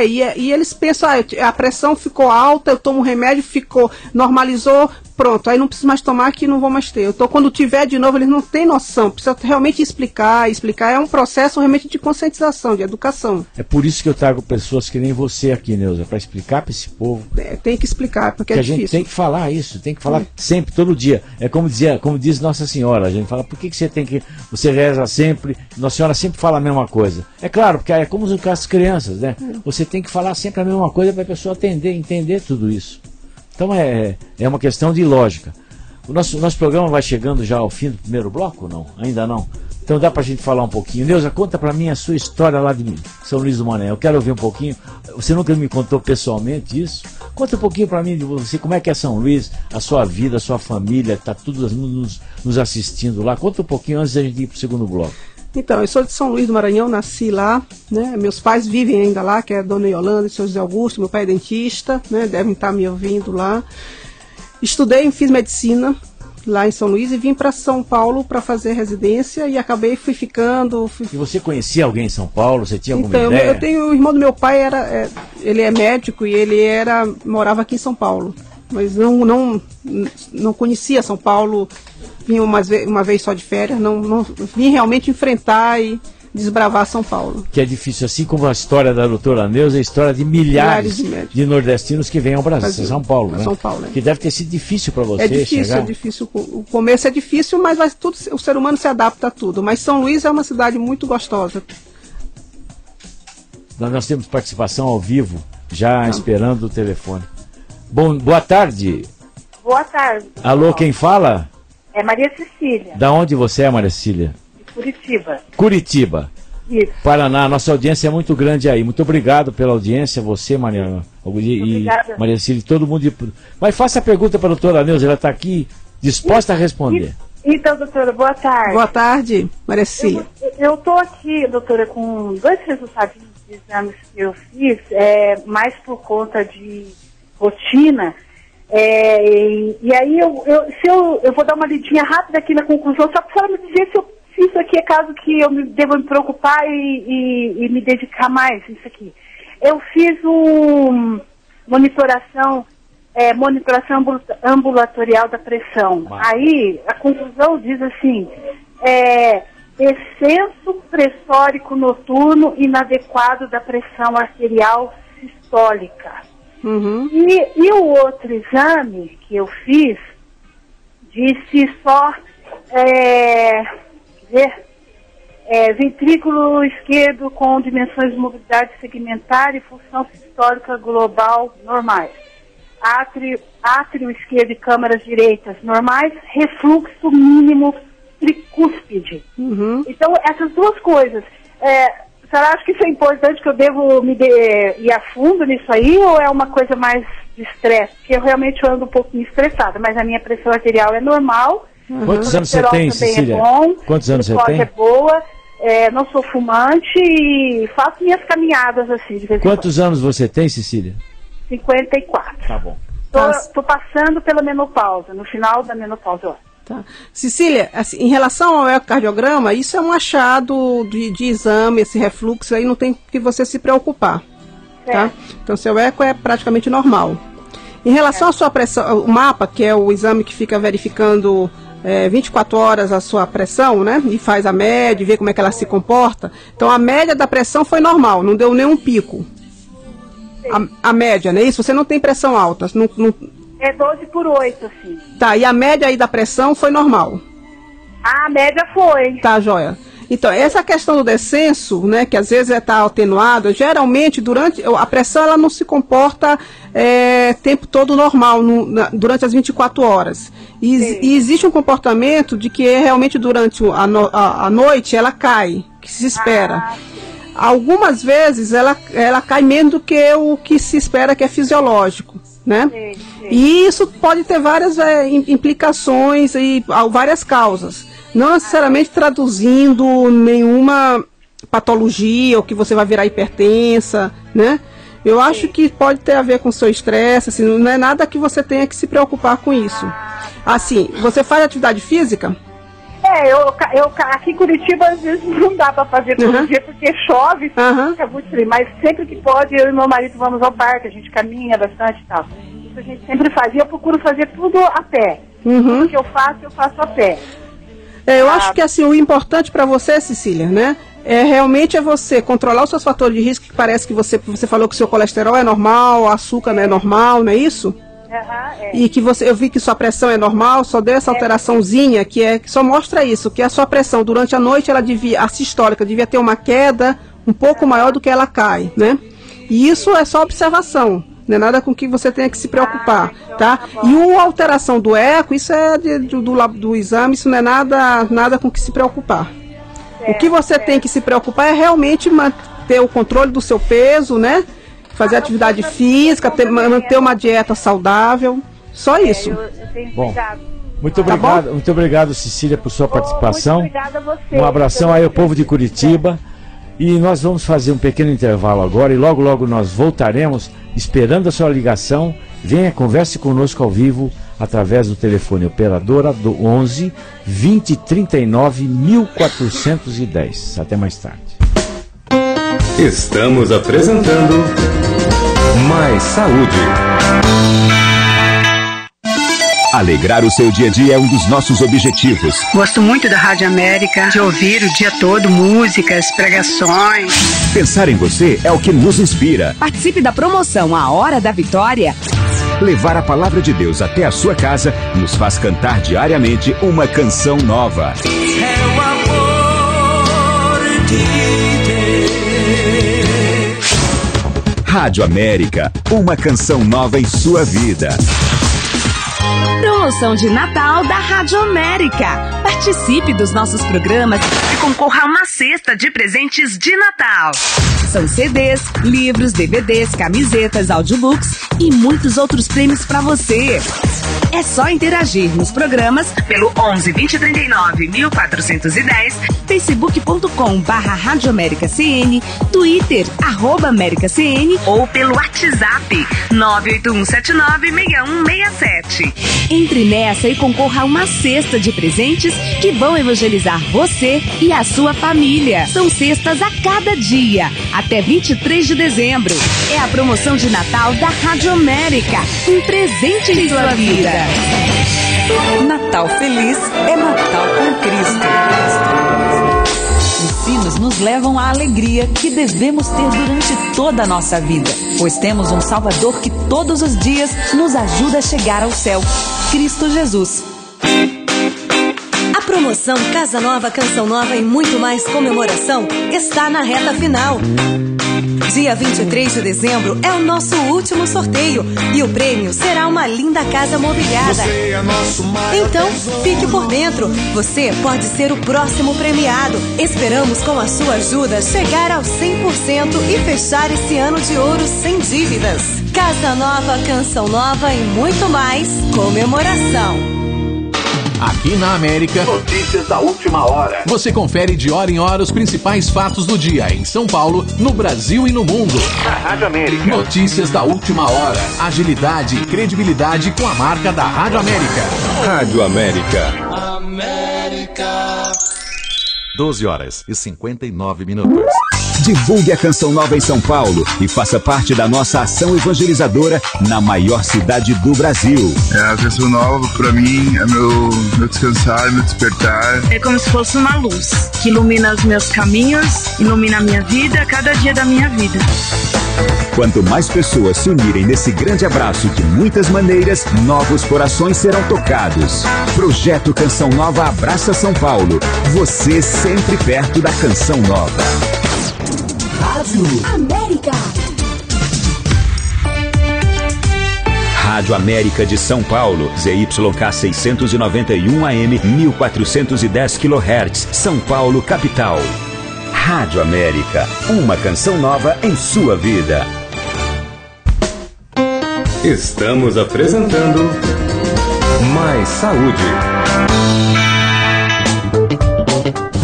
E eles pensam, a pressão ficou alta, eu tomo um remédio, normalizou, pronto, aí não preciso mais tomar, que não vou mais ter. Então, quando tiver de novo, eles não têm noção, precisa realmente explicar, é um processo realmente de conscientização, de educação. É por isso que eu trago pessoas que nem você aqui, Neuza, para explicar para esse povo. Tem que explicar, porque é difícil. A gente tem que falar isso, tem que falar sempre, todo dia. É como diz Nossa Senhora, a gente fala, por que você reza sempre, Nossa Senhora sempre fala a mesma coisa. É claro, porque é como com as crianças, né? Você tem que falar sempre a mesma coisa para a pessoa entender tudo isso. Então é uma questão de lógica. O nosso programa vai chegando já ao fim do primeiro bloco ou não? Ainda não? Então dá pra gente falar um pouquinho. Neuza, conta pra mim a sua história lá de São Luís do Maranhão. Eu quero ouvir um pouquinho. Você nunca me contou pessoalmente isso? Conta um pouquinho pra mim de você, como é que é São Luís, a sua vida, a sua família, tá tudo nos assistindo lá. Conta um pouquinho antes da gente ir pro segundo bloco. Então, eu sou de São Luís do Maranhão, nasci lá, né? Meus pais vivem ainda lá, que é a Dona Yolanda e o Seu José Augusto, meu pai é dentista, né? Devem estar me ouvindo lá. Estudei e fiz medicina lá em São Luís e vim para São Paulo para fazer residência e fui ficando. E você conhecia alguém em Não Paulo? Você tinha alguma ideia? Eu tenho o irmão do meu pai, ele é médico e ele morava aqui em São Paulo, mas não conhecia São Paulo. Vim uma vez só de férias, não vim realmente enfrentar e desbravar São Paulo. Que é difícil, assim como a história da doutora Neuza, é a história de milhares de nordestinos que vêm ao Brasil, São Paulo, né? São Paulo, que deve ter sido difícil para você chegar. É difícil. O começo é difícil, mas o ser humano se adapta a tudo. Mas São Luís é uma cidade muito gostosa. Nós temos participação ao vivo, já esperando o telefone. Boa tarde. Boa tarde. Alô, quem fala? É Maria Cecília. Da onde você é, Maria Cecília? De Curitiba. Curitiba. Isso. Paraná, nossa audiência é muito grande aí. Muito obrigado pela audiência, você, Maria, e Maria Cecília, todo mundo. Mas faça a pergunta para a doutora Neuza, ela está aqui disposta a responder. Então, doutora, boa tarde. Boa tarde, Maria Cecília. Eu estou aqui, doutora, com 2 resultados de exames que eu fiz, mais por conta de rotina. E aí eu vou dar uma lidinha rápida aqui na conclusão, só para me dizer se isso aqui é caso que eu devo me preocupar e me dedicar mais isso aqui. Eu fiz monitoração ambulatorial da pressão. Aí a conclusão diz assim, descenso pressórico noturno inadequado da pressão arterial sistólica. Uhum. E o outro exame que eu fiz disse só ventrículo esquerdo com dimensões de mobilidade segmentar e função sistólica global normais, átrio esquerdo e câmaras direitas normais, refluxo mínimo tricúspide. Uhum. Então essas duas coisas, A senhora acha que isso é importante, que eu devo ir a fundo nisso aí, ou é uma coisa mais de estresse? Porque eu realmente ando um pouquinho estressada, mas a minha pressão arterial é normal. Quantos anos você tem, Cecília? É bom, quantos anos você tem? É boa, não sou fumante e faço minhas caminhadas assim, de vez em quando. Quantos anos você tem, Cecília? 54. Tá bom. Tô passando pela menopausa, no final da menopausa. Tá. Cecília, assim, em relação ao ecocardiograma, isso é um achado de exame, esse refluxo aí não tem que você se preocupar. Tá? Então, seu eco é praticamente normal. Em relação à sua pressão, o mapa, que é o exame que fica verificando 24 horas a sua pressão, né? E faz a média, vê como é que ela se comporta. Então, a média da pressão foi normal, não deu nenhum pico. A média, não é isso? Você não tem pressão alta. É 12/8, assim. Tá, e a média aí da pressão foi normal? A média foi. Tá, joia. Então, essa questão do descenso, né, que às vezes está atenuado, geralmente a pressão ela não se comporta tempo todo normal, durante as 24 horas. E existe um comportamento de que realmente durante a noite ela cai, que se espera. Algumas vezes ela cai menos do que o que se espera, que é fisiológico, né? E isso pode ter várias implicações e várias causas. Não necessariamente traduzindo nenhuma patologia ou que você vai virar hipertensa, né? Eu acho que pode ter a ver com o seu estresse, assim, não é nada que você tenha que se preocupar com isso. Assim, você faz atividade física? Eu aqui em Curitiba às vezes não dá para fazer todo dia porque chove, fica muito frio, mas sempre que pode eu e meu marido vamos ao parque, a gente caminha bastante e tal. Isso a gente sempre faz e eu procuro fazer tudo a pé. Tudo que eu faço a pé. Eu acho que assim, o importante para você, Cecília, né, realmente você controlar os seus fatores de risco, que parece que você falou que o seu colesterol é normal, o açúcar não é normal, não é isso? E que eu vi que sua pressão é normal, só deu essa alteraçãozinha que só mostra isso, que a sua pressão durante a noite, a sistólica devia ter uma queda um pouco maior do que ela cai, né? E isso é só observação, não é nada com que você tenha que se preocupar, tá? E a alteração do eco, isso é do exame, isso não é nada com que se preocupar. O que você tem que se preocupar é realmente manter o controle do seu peso, né? Fazer atividade física, manter uma dieta saudável, só isso. Bom, muito obrigado, muito obrigado, Cecília, por sua participação. Muito obrigada a você. Um abração aí ao povo de Curitiba. E nós vamos fazer um pequeno intervalo agora e logo logo nós voltaremos esperando a sua ligação. Venha, converse conosco ao vivo através do telefone operadora do 11 2039 1410. Até mais tarde. Estamos apresentando Mais Saúde. Alegrar o seu dia a dia é um dos nossos objetivos. Gosto muito da Rádio América, de ouvir o dia todo músicas, pregações. Pensar em você é o que nos inspira. Participe da promoção A Hora da Vitória. Levar a palavra de Deus até a sua casa nos faz cantar diariamente uma canção nova. É o amor de Deus. Rádio América, uma canção nova em sua vida. Promoção de Natal da Rádio América. Participe dos nossos programas e concorra a uma cesta de presentes de Natal. São CDs, livros, DVDs, camisetas, audiobooks e muitos outros prêmios para você. É só interagir nos programas pelo 11 2039 1410, facebook.com/Rádio América CN, Twitter @AméricaCN ou pelo WhatsApp 981796167. Entre nessa e concorra a uma cesta de presentes que vão evangelizar você e a sua família. São cestas a cada dia, até 23 de dezembro. É a promoção de Natal da Rádio América. Um presente em sua vida. Natal feliz é Natal com Cristo. Os sinos nos levam à alegria que devemos ter durante toda a nossa vida, pois temos um Salvador que todos os dias nos ajuda a chegar ao céu, Cristo Jesus. A promoção Casa Nova, Canção Nova e muito mais comemoração está na reta final. Dia 23 de dezembro é o nosso último sorteio e o prêmio será uma linda casa mobiliada. Então, fique por dentro. Você pode ser o próximo premiado. Esperamos, com a sua ajuda, chegar aos 100% e fechar esse ano de ouro sem dívidas. Casa nova, canção nova e muito mais. Comemoração. Aqui na América, notícias da última hora. Você confere de hora em hora os principais fatos do dia em São Paulo, no Brasil e no mundo. Na Rádio América. Notícias da última hora. Agilidade e credibilidade com a marca da Rádio América. Rádio América. América. 12h59. Divulgue a Canção Nova em São Paulo e faça parte da nossa ação evangelizadora na maior cidade do Brasil. A Canção Nova, para mim, é meu descansar, meu despertar. É como se fosse uma luz que ilumina os meus caminhos, ilumina a minha vida, cada dia da minha vida. Quanto mais pessoas se unirem nesse grande abraço de muitas maneiras, novos corações serão tocados. Projeto Canção Nova abraça São Paulo. Você sempre perto da Canção Nova. Rádio América. Rádio América de São Paulo, ZYK 691 AM, 1410 kHz, São Paulo, capital. Rádio América, uma canção nova em sua vida. Estamos apresentando Mais Saúde.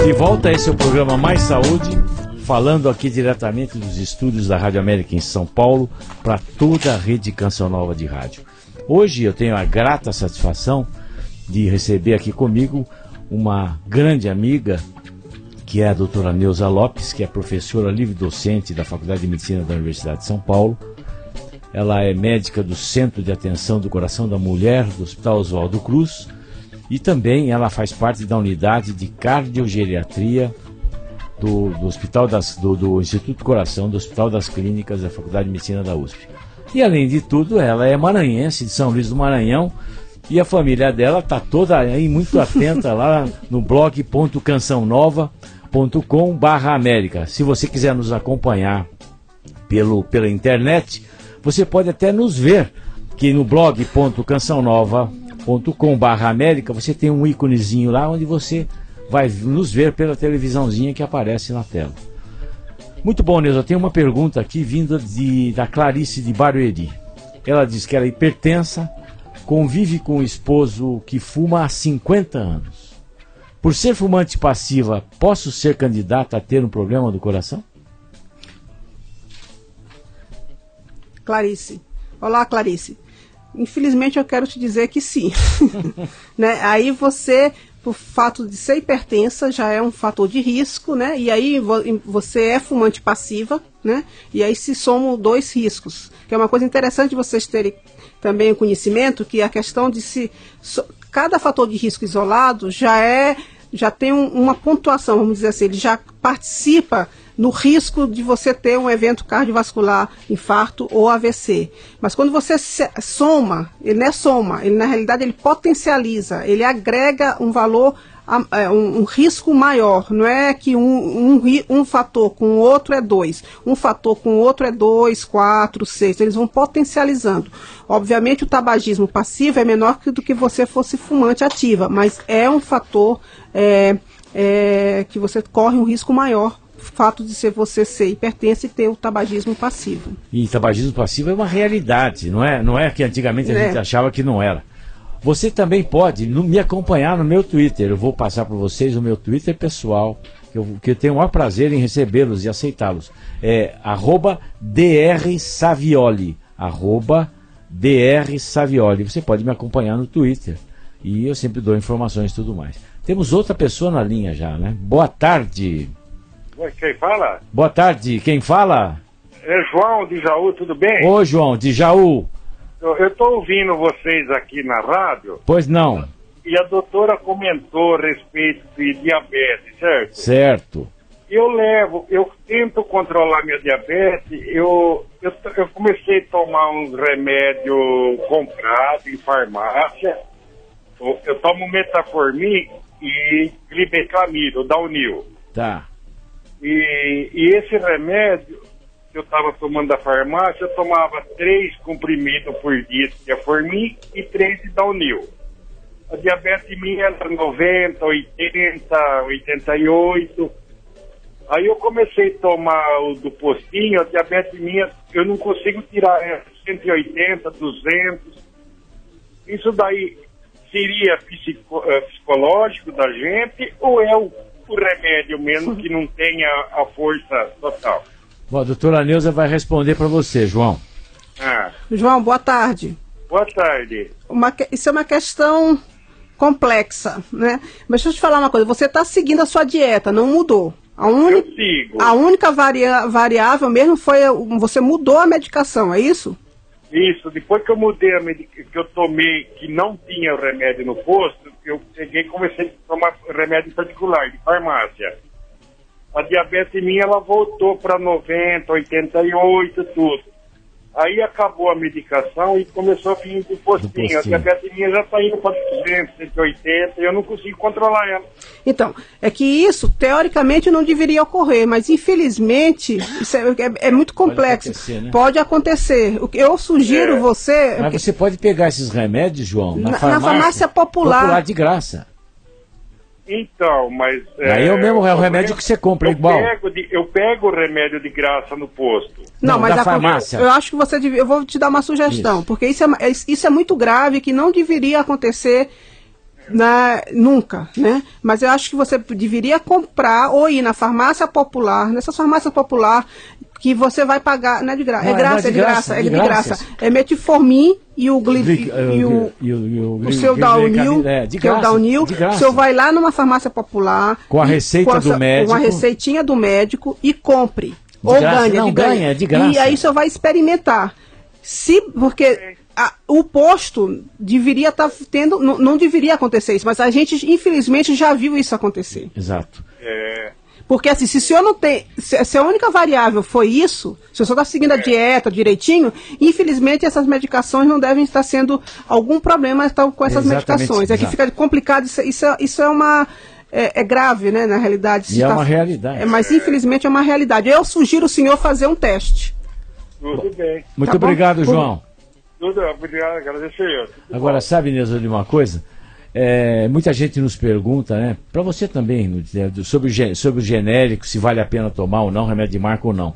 De volta, esse é o programa Mais Saúde, falando aqui diretamente dos estúdios da Rádio América em São Paulo, para toda a rede Canção Nova de rádio. Hoje eu tenho a grata satisfação de receber aqui comigo uma grande amiga, que é a doutora Neuza Lopes, que é professora livre-docente da Faculdade de Medicina da Universidade de São Paulo. Ela é médica do Centro de Atenção do Coração da Mulher do Hospital Oswaldo Cruz e também ela faz parte da unidade de cardiogeriatria do Instituto do Coração, do Hospital das Clínicas da Faculdade de Medicina da USP. E além de tudo, ela é maranhense, de São Luís do Maranhão, e a família dela está toda aí muito atenta lá no blog.cançãonova.com/América. Se você quiser nos acompanhar pela internet, você pode até nos ver, que no blog.cançãonova.com/América você tem um íconezinho lá onde você vai nos ver pela televisãozinha que aparece na tela. Muito bom, Neuza, eu tenho uma pergunta aqui vinda da Clarice de Barueri. Ela diz que ela é hipertensa, convive com o esposo que fuma há 50 anos. Por ser fumante passiva, posso ser candidata a ter um problema do coração? Clarice. Olá, Clarice. Infelizmente eu quero te dizer que sim. Né? Aí você, por fato de ser hipertensa, já é um fator de risco, né? E aí você é fumante passiva, né? E aí se somam dois riscos. Que é uma coisa interessante vocês terem também o conhecimento, que a questão de cada fator de risco isolado já tem uma pontuação, vamos dizer assim, ele já participa no risco de você ter um evento cardiovascular, infarto ou AVC. Mas quando você soma, ele não é soma, ele na realidade ele potencializa, ele agrega um valor, um risco maior. Não é que um fator com o outro é 2, um fator com o outro é 2, 4, 6, eles vão potencializando. Obviamente o tabagismo passivo é menor do que você fosse fumante ativa, mas é um fator que você corre um risco maior, o fato de você ser hipertenso e ter o tabagismo passivo. E tabagismo passivo é uma realidade, não é que antigamente a gente achava que não era. Você também pode me acompanhar no meu Twitter. Eu vou passar para vocês o meu Twitter pessoal, que eu tenho o maior prazer em recebê-los e aceitá-los. É @drsavioli. @drsavioli. Você pode me acompanhar no Twitter. E eu sempre dou informações e tudo mais. Temos outra pessoa na linha já, né? Boa tarde. Quem fala? Boa tarde, quem fala? É João de Jaú, tudo bem? Ô João, de Jaú. Eu estou ouvindo vocês aqui na rádio. Pois não. E a doutora comentou a respeito de diabetes, certo? Certo. Eu tento controlar minha diabetes, eu comecei a tomar uns remédios comprados em farmácia. Eu tomo metformin e glibeclamida, o Daunil. Tá. E esse remédio, que eu estava tomando da farmácia, eu tomava 3 comprimidos por dia de Diaformin e 3 de Daunil. A diabetes minha era 90, 80, 88. Aí eu comecei a tomar o do postinho, a diabetes minha, eu não consigo tirar 180, 200. Isso daí seria psicológico da gente ou é o remédio mesmo que não tenha a força total? Bom, a doutora Neuza vai responder para você, João. João, boa tarde. Boa tarde. Isso é uma questão complexa, né? Mas deixa eu te falar uma coisa, você está seguindo a sua dieta, não mudou. Eu sigo. A única variável mesmo foi você mudou a medicação, é isso? Isso, depois que eu mudei que eu tomei, que não tinha o remédio no posto, eu peguei e comecei a tomar remédio particular, de farmácia. A diabetes minha, ela voltou para 90, 88, tudo. Aí acabou a medicação e começou a vir do postinho. A diabetes minha já está indo para 200, 180 e eu não consigo controlar ela. Então, é que isso, teoricamente, não deveria ocorrer, mas infelizmente, isso é muito complexo. Pode acontecer. O que eu sugiro você... Mas você pode pegar esses remédios, João, na farmácia popular de graça. Então, mas... Aí é o remédio que você compra igual. Eu pego o remédio de graça no posto. Não, mas da farmácia. Eu acho que você devia... Eu vou te dar uma sugestão, porque isso é muito grave, que não deveria acontecer nunca, né? Mas eu acho que você deveria comprar ou ir na farmácia popular, nessas farmácias popular, que você vai pagar, não é de graça, é de graça. É metformin e o seu Daunil, que é o Daunil. O senhor vai lá numa farmácia popular com a receita do médico, com a receitinha do médico e compre. Ou ganha, de graça. E aí o senhor vai experimentar. Porque o posto deveria estar tendo, não deveria acontecer isso, mas a gente infelizmente já viu isso acontecer. Exato. Porque assim, se o senhor não tem, se a única variável foi isso, se o senhor está seguindo a dieta direitinho, infelizmente essas medicações não devem estar sendo algum problema com essas medicações. É que fica complicado, isso é uma... É grave, né, na realidade. E é uma realidade. Mas infelizmente é uma realidade. Eu sugiro o senhor fazer um teste. Tudo bem. Muito obrigado, João. Tudo obrigado, agradeço eu. Agora, sabe, Neuza, de uma coisa? Muita gente nos pergunta, né? Para você também, sobre o genérico, se vale a pena tomar ou não, remédio de marca ou não.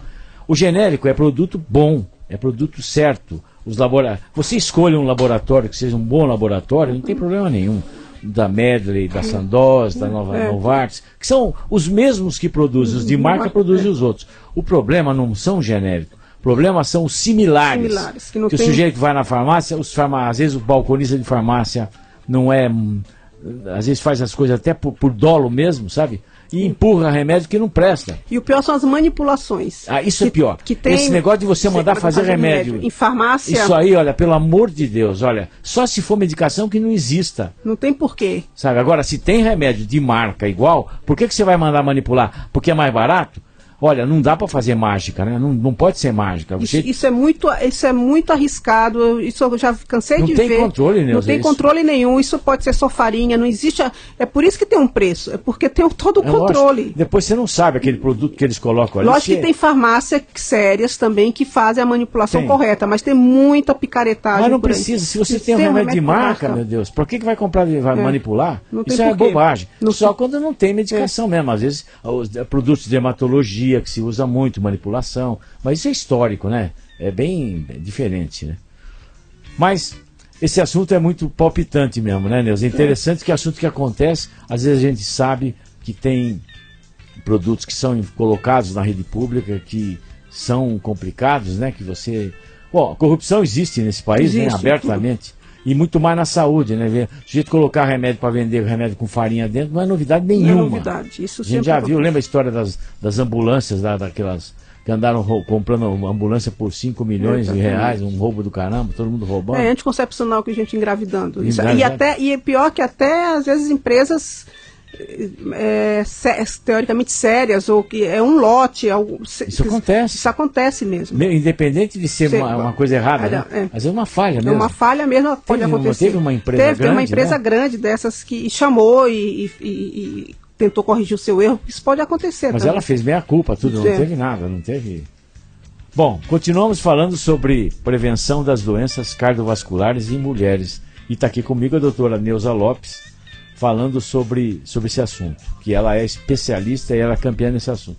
O genérico é produto bom, é produto certo. Você escolhe um laboratório que seja um bom laboratório, não tem problema nenhum. Da Medley, da Sandoz, da Novartis, que são os mesmos que produzem, os de marca produzem os outros. O problema não são genéricos, o problema são os similares. Que o sujeito vai na farmácia, às vezes o balconista de farmácia não é, às vezes faz as coisas até por dolo mesmo, sabe? E empurra remédio que não presta. E o pior são as manipulações. Isso é pior. Esse negócio de você mandar fazer remédio em farmácia. Isso aí, olha, pelo amor de Deus, olha, só se for medicação que não exista. Não tem porquê. Sabe, agora, se tem remédio de marca igual, por que você vai mandar manipular? Porque é mais barato? Olha, não dá para fazer mágica, né? Não pode ser mágica. Isso é muito arriscado. Isso eu já cansei de ver. Não tem controle, Neuza. Não tem controle nenhum. Isso pode ser só farinha. Não existe. É por isso que tem um preço. É porque tem todo o controle. Lógico. Depois você não sabe aquele produto que eles colocam ali. Lógico que tem farmácias sérias também que fazem a manipulação correta, mas tem muita picaretagem. Mas não precisa. Se você tem um remédio de marca, meu Deus, por que vai comprar e vai manipular? Isso é bobagem. Só quando não tem medicação mesmo. Às vezes, os produtos de dermatologia que se usa muito, manipulação, mas isso é histórico, né? É bem diferente, né? Mas esse assunto é muito palpitante mesmo, né, Neuza? É interessante que é assunto que acontece, às vezes a gente sabe que tem produtos que são colocados na rede pública que são complicados, né? Que você... Bom, a corrupção existe nesse país, né? Abertamente. E muito mais na saúde, né? O jeito de colocar remédio para vender remédio com farinha dentro não é novidade nenhuma. Não é novidade. Isso a gente já viu, lembra a história das ambulâncias, daquelas que andaram comprando uma ambulância por 5 milhões de reais, um roubo do caramba, todo mundo roubando. É anticoncepcional que a gente engravidando. E é pior que até, às vezes, empresas... teoricamente sérias, ou que é um lote. Isso acontece. Isso acontece mesmo. Independente de ser uma coisa errada, né? Às vezes é uma falha mesmo. Uma falha mesmo pode acontecer. Teve uma empresa grande. Uma empresa grande dessas que chamou e tentou corrigir o seu erro. Isso pode acontecer. Mas ela fez meia culpa, tudo, não teve nada, não teve. Bom, continuamos falando sobre prevenção das doenças cardiovasculares em mulheres. E está aqui comigo a doutora Neuza Lopes, falando sobre esse assunto, que ela é especialista e ela é campeã nesse assunto.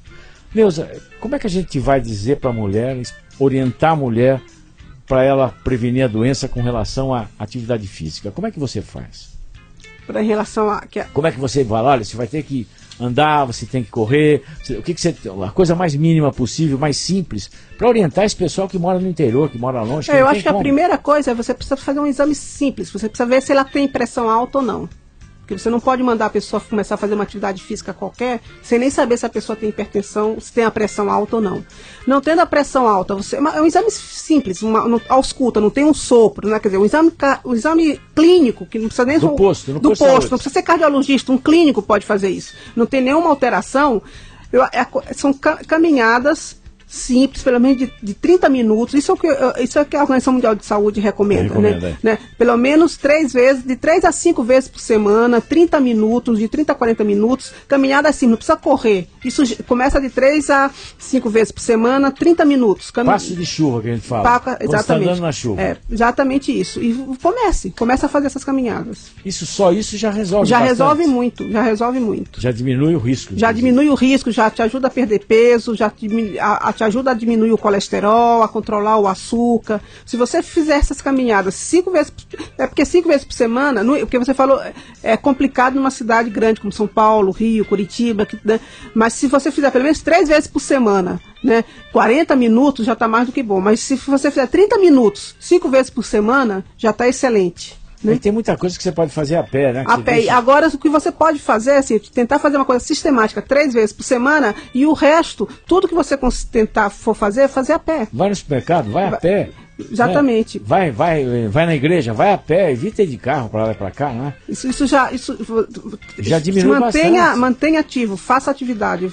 Neuza, como é que a gente vai dizer para a mulher, orientar a mulher para ela prevenir a doença com relação à atividade física? Como é que você faz? Em relação a... Como é que você vai? Olha, você vai ter que andar, você tem que correr, a coisa mais mínima possível, mais simples, para orientar esse pessoal que mora no interior, que mora longe. Eu acho que a primeira coisa é você precisa fazer um exame simples, você precisa ver se ela tem pressão alta ou não. Porque você não pode mandar a pessoa começar a fazer uma atividade física qualquer, sem nem saber se a pessoa tem hipertensão, se tem a pressão alta ou não. Não tendo a pressão alta, é um exame simples, ausculta, não tem um sopro, né? Quer dizer, um exame clínico, que não precisa nem... Do posto, não precisa ser cardiologista, um clínico pode fazer isso. Não tem nenhuma alteração, são caminhadas simples, pelo menos de 30 minutos, isso é o que a Organização Mundial de Saúde recomenda, né? Pelo menos 3 vezes, de 3 a 5 vezes por semana, 30 minutos, de 30 a 40 minutos, caminhada assim, não precisa correr, isso começa de 3 a 5 vezes por semana, 30 minutos. Passo de chuva que a gente fala, exatamente. Está andando na chuva. Exatamente isso, e comece a fazer essas caminhadas. Só isso já resolve bastante. resolve muito. Já diminui o risco. Já diminui o risco, já te ajuda a perder peso, já te ajuda a diminuir o colesterol, a controlar o açúcar. Se você fizer essas caminhadas 5 vezes, porque 5 vezes por semana, porque você falou, é complicado numa cidade grande como São Paulo, Rio, Curitiba, né? Mas se você fizer pelo menos 3 vezes por semana, né, 40 minutos já está mais do que bom, mas se você fizer 30 minutos, 5 vezes por semana, já está excelente. Né? E tem muita coisa que você pode fazer a pé, né? A pé. Agora, o que você pode fazer é assim, tentar fazer uma coisa sistemática 3 vezes por semana e o resto, tudo que você tentar for fazer a pé. Vai no supermercado, vai a pé. Exatamente. Né? Vai na igreja, vai a pé, evita ir de carro para lá e para cá, né? Isso já diminui bastante. Mantenha ativo, faça atividade,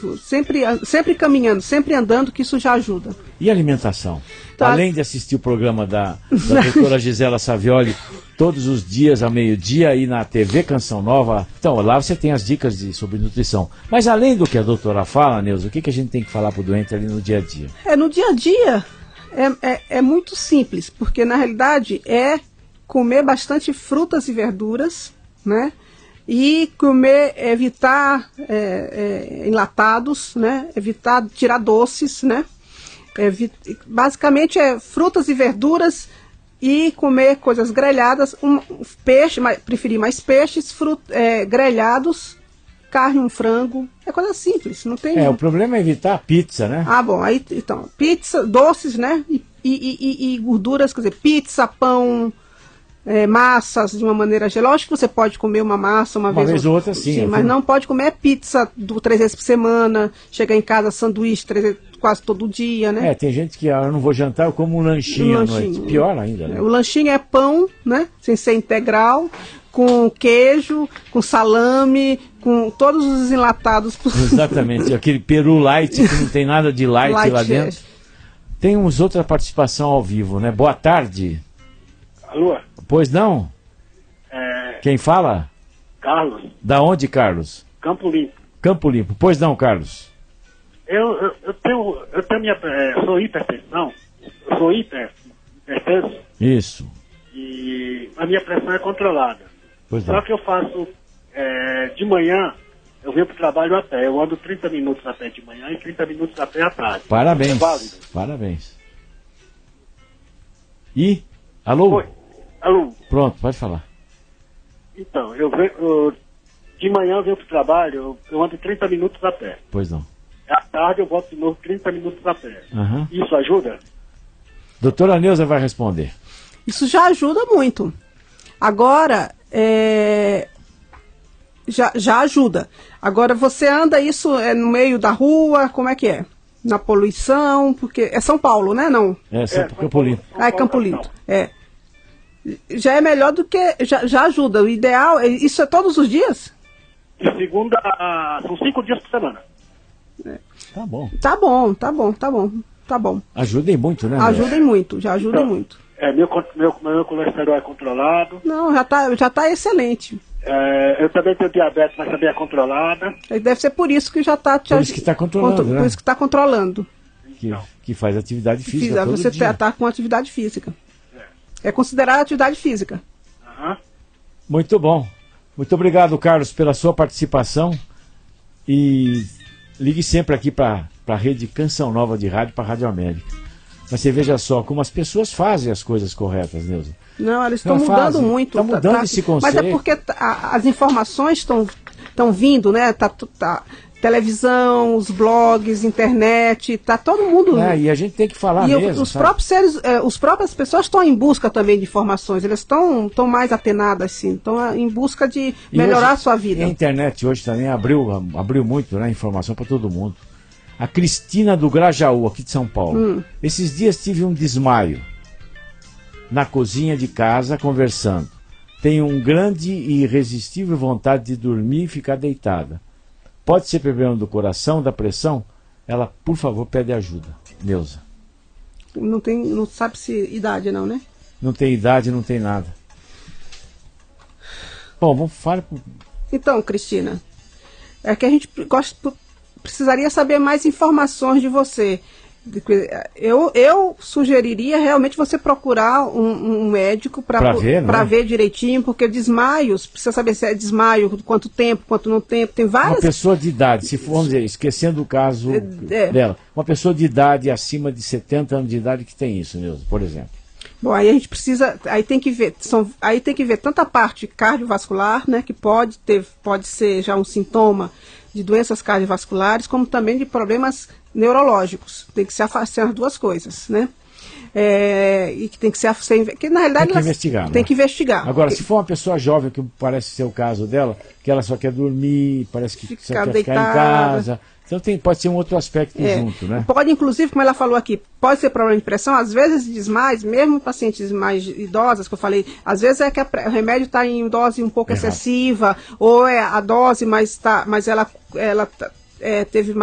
sempre caminhando, sempre andando, que isso já ajuda. E alimentação? Tá. Além de assistir o programa da doutora Gisela Savioli todos os dias ao meio-dia aí na TV Canção Nova, então lá você tem as dicas sobre nutrição. Mas além do que a doutora fala, Neuza, o que a gente tem que falar para o doente ali no dia a dia? No dia a dia é muito simples, porque na realidade é comer bastante frutas e verduras, né? E evitar enlatados, né? Tirar doces, né? Basicamente é frutas e verduras e comer coisas grelhadas, peixe, preferir mais peixes, grelhados, carne, um frango, é coisa simples, não tem... O problema é evitar a pizza, né? Bom, aí então, pizza, doces, né? E gorduras, quer dizer, pizza, pão, massas de uma maneira geral. Lógico que você pode comer uma massa uma vez ou outra, sim, mas não pode comer pizza 3 vezes por semana, chegar em casa, sanduíche quase todo dia, né? Tem gente que eu não vou jantar, eu como um lanchinho à noite. Pior ainda, né? O lanchinho é pão, né? Sem ser integral, com queijo, com salame, com todos os enlatados possíveis. Exatamente, aquele peru light, que não tem nada de light lá dentro. Temos outra participação ao vivo, né? Boa tarde. Alô? Pois não? Quem fala? Carlos. Da onde, Carlos? Campo Limpo. Campo Limpo. Pois não, Carlos? Eu sou hipertensão. Eu sou hipertenso. Isso. E a minha pressão é controlada. Pois Só que eu faço de manhã, eu venho para o trabalho a pé. Eu ando 30 minutos a pé de manhã e 30 minutos a pé à tarde. Parabéns. É válido? Parabéns. E? Alô? Oi. Alô? Pronto, pode falar. Então, de manhã eu venho para o trabalho, eu ando 30 minutos a pé. Pois não. À tarde eu volto de novo 30 minutos a pé. Uhum. Isso ajuda? Doutora Neuza vai responder. Isso já ajuda muito. Agora, já ajuda. Agora, você anda isso no meio da rua, como é que é? Na poluição, porque é São Paulo, né? Não? Campo Limpo. É Campo Limpo. Já é melhor do que... Já ajuda. O ideal... Isso é todos os dias? De segunda são 5 dias por semana. Tá bom. Tá bom. Ajudem muito, né? Ajudem muito, já ajudem muito. Meu colesterol é controlado. Não, já tá excelente. Eu também tenho diabetes, mas também é controlada. Deve ser por isso que já está... Por isso que está controlando, né? Por isso que está controlando. que faz atividade física todo você dia. está com atividade física. É considerado atividade física. Muito bom. Muito obrigado, Carlos, pela sua participação. E ligue sempre aqui para a rede Canção Nova de Rádio, para a Rádio América. Mas você veja só como as pessoas fazem as coisas corretas, Neuza. Não, elas estão mudando muito. Estão mudando esse conceito. Mas é porque as informações estão vindo, né? Televisão, os blogs, internet, tá todo mundo. E a gente tem que falar e mesmo. As próprias pessoas estão em busca também de informações. Elas estão mais atenadas, assim, estão em busca de melhorar a sua vida. E a internet hoje também abriu muito, né, informação para todo mundo. A Cristina do Grajaú, aqui de São Paulo. Esses dias tive um desmaio na cozinha de casa conversando. Tenho um grande e irresistível vontade de dormir e ficar deitada. Pode ser problema do coração, da pressão? Ela, por favor, pede ajuda. Neuza. Não sabe se idade não, né? Não tem idade, não tem nada. Bom, vamos falar. Então, Cristina, é que a gente precisaria saber mais informações de você. Eu sugeriria realmente você procurar um médico para ver direitinho, porque desmaios, precisa saber se é desmaio, quanto tempo, quanto não tempo, tem várias... Uma pessoa de idade, se vamos dizer, esquecendo o caso dela, uma pessoa de idade acima de 70 anos de idade que tem isso, Neuza, por exemplo. Bom, aí a gente precisa, aí tem que ver tanto a parte cardiovascular, né, que pode ser já um sintoma de doenças cardiovasculares, como também de problemas neurológicos. Tem que se afastar as duas coisas, né? E que tem que ser que na realidade tem que investigar. Agora, se for uma pessoa jovem, que parece ser o caso dela, que ela só quer dormir, parece que só quer ficar em casa. Então pode ser um outro aspecto junto, né? Pode, inclusive, como ela falou aqui, pode ser problema de pressão, às vezes desmaios, mesmo pacientes mais idosas, que eu falei, às vezes é que o remédio está em dose um pouco excessiva, ou é a dose, mas ela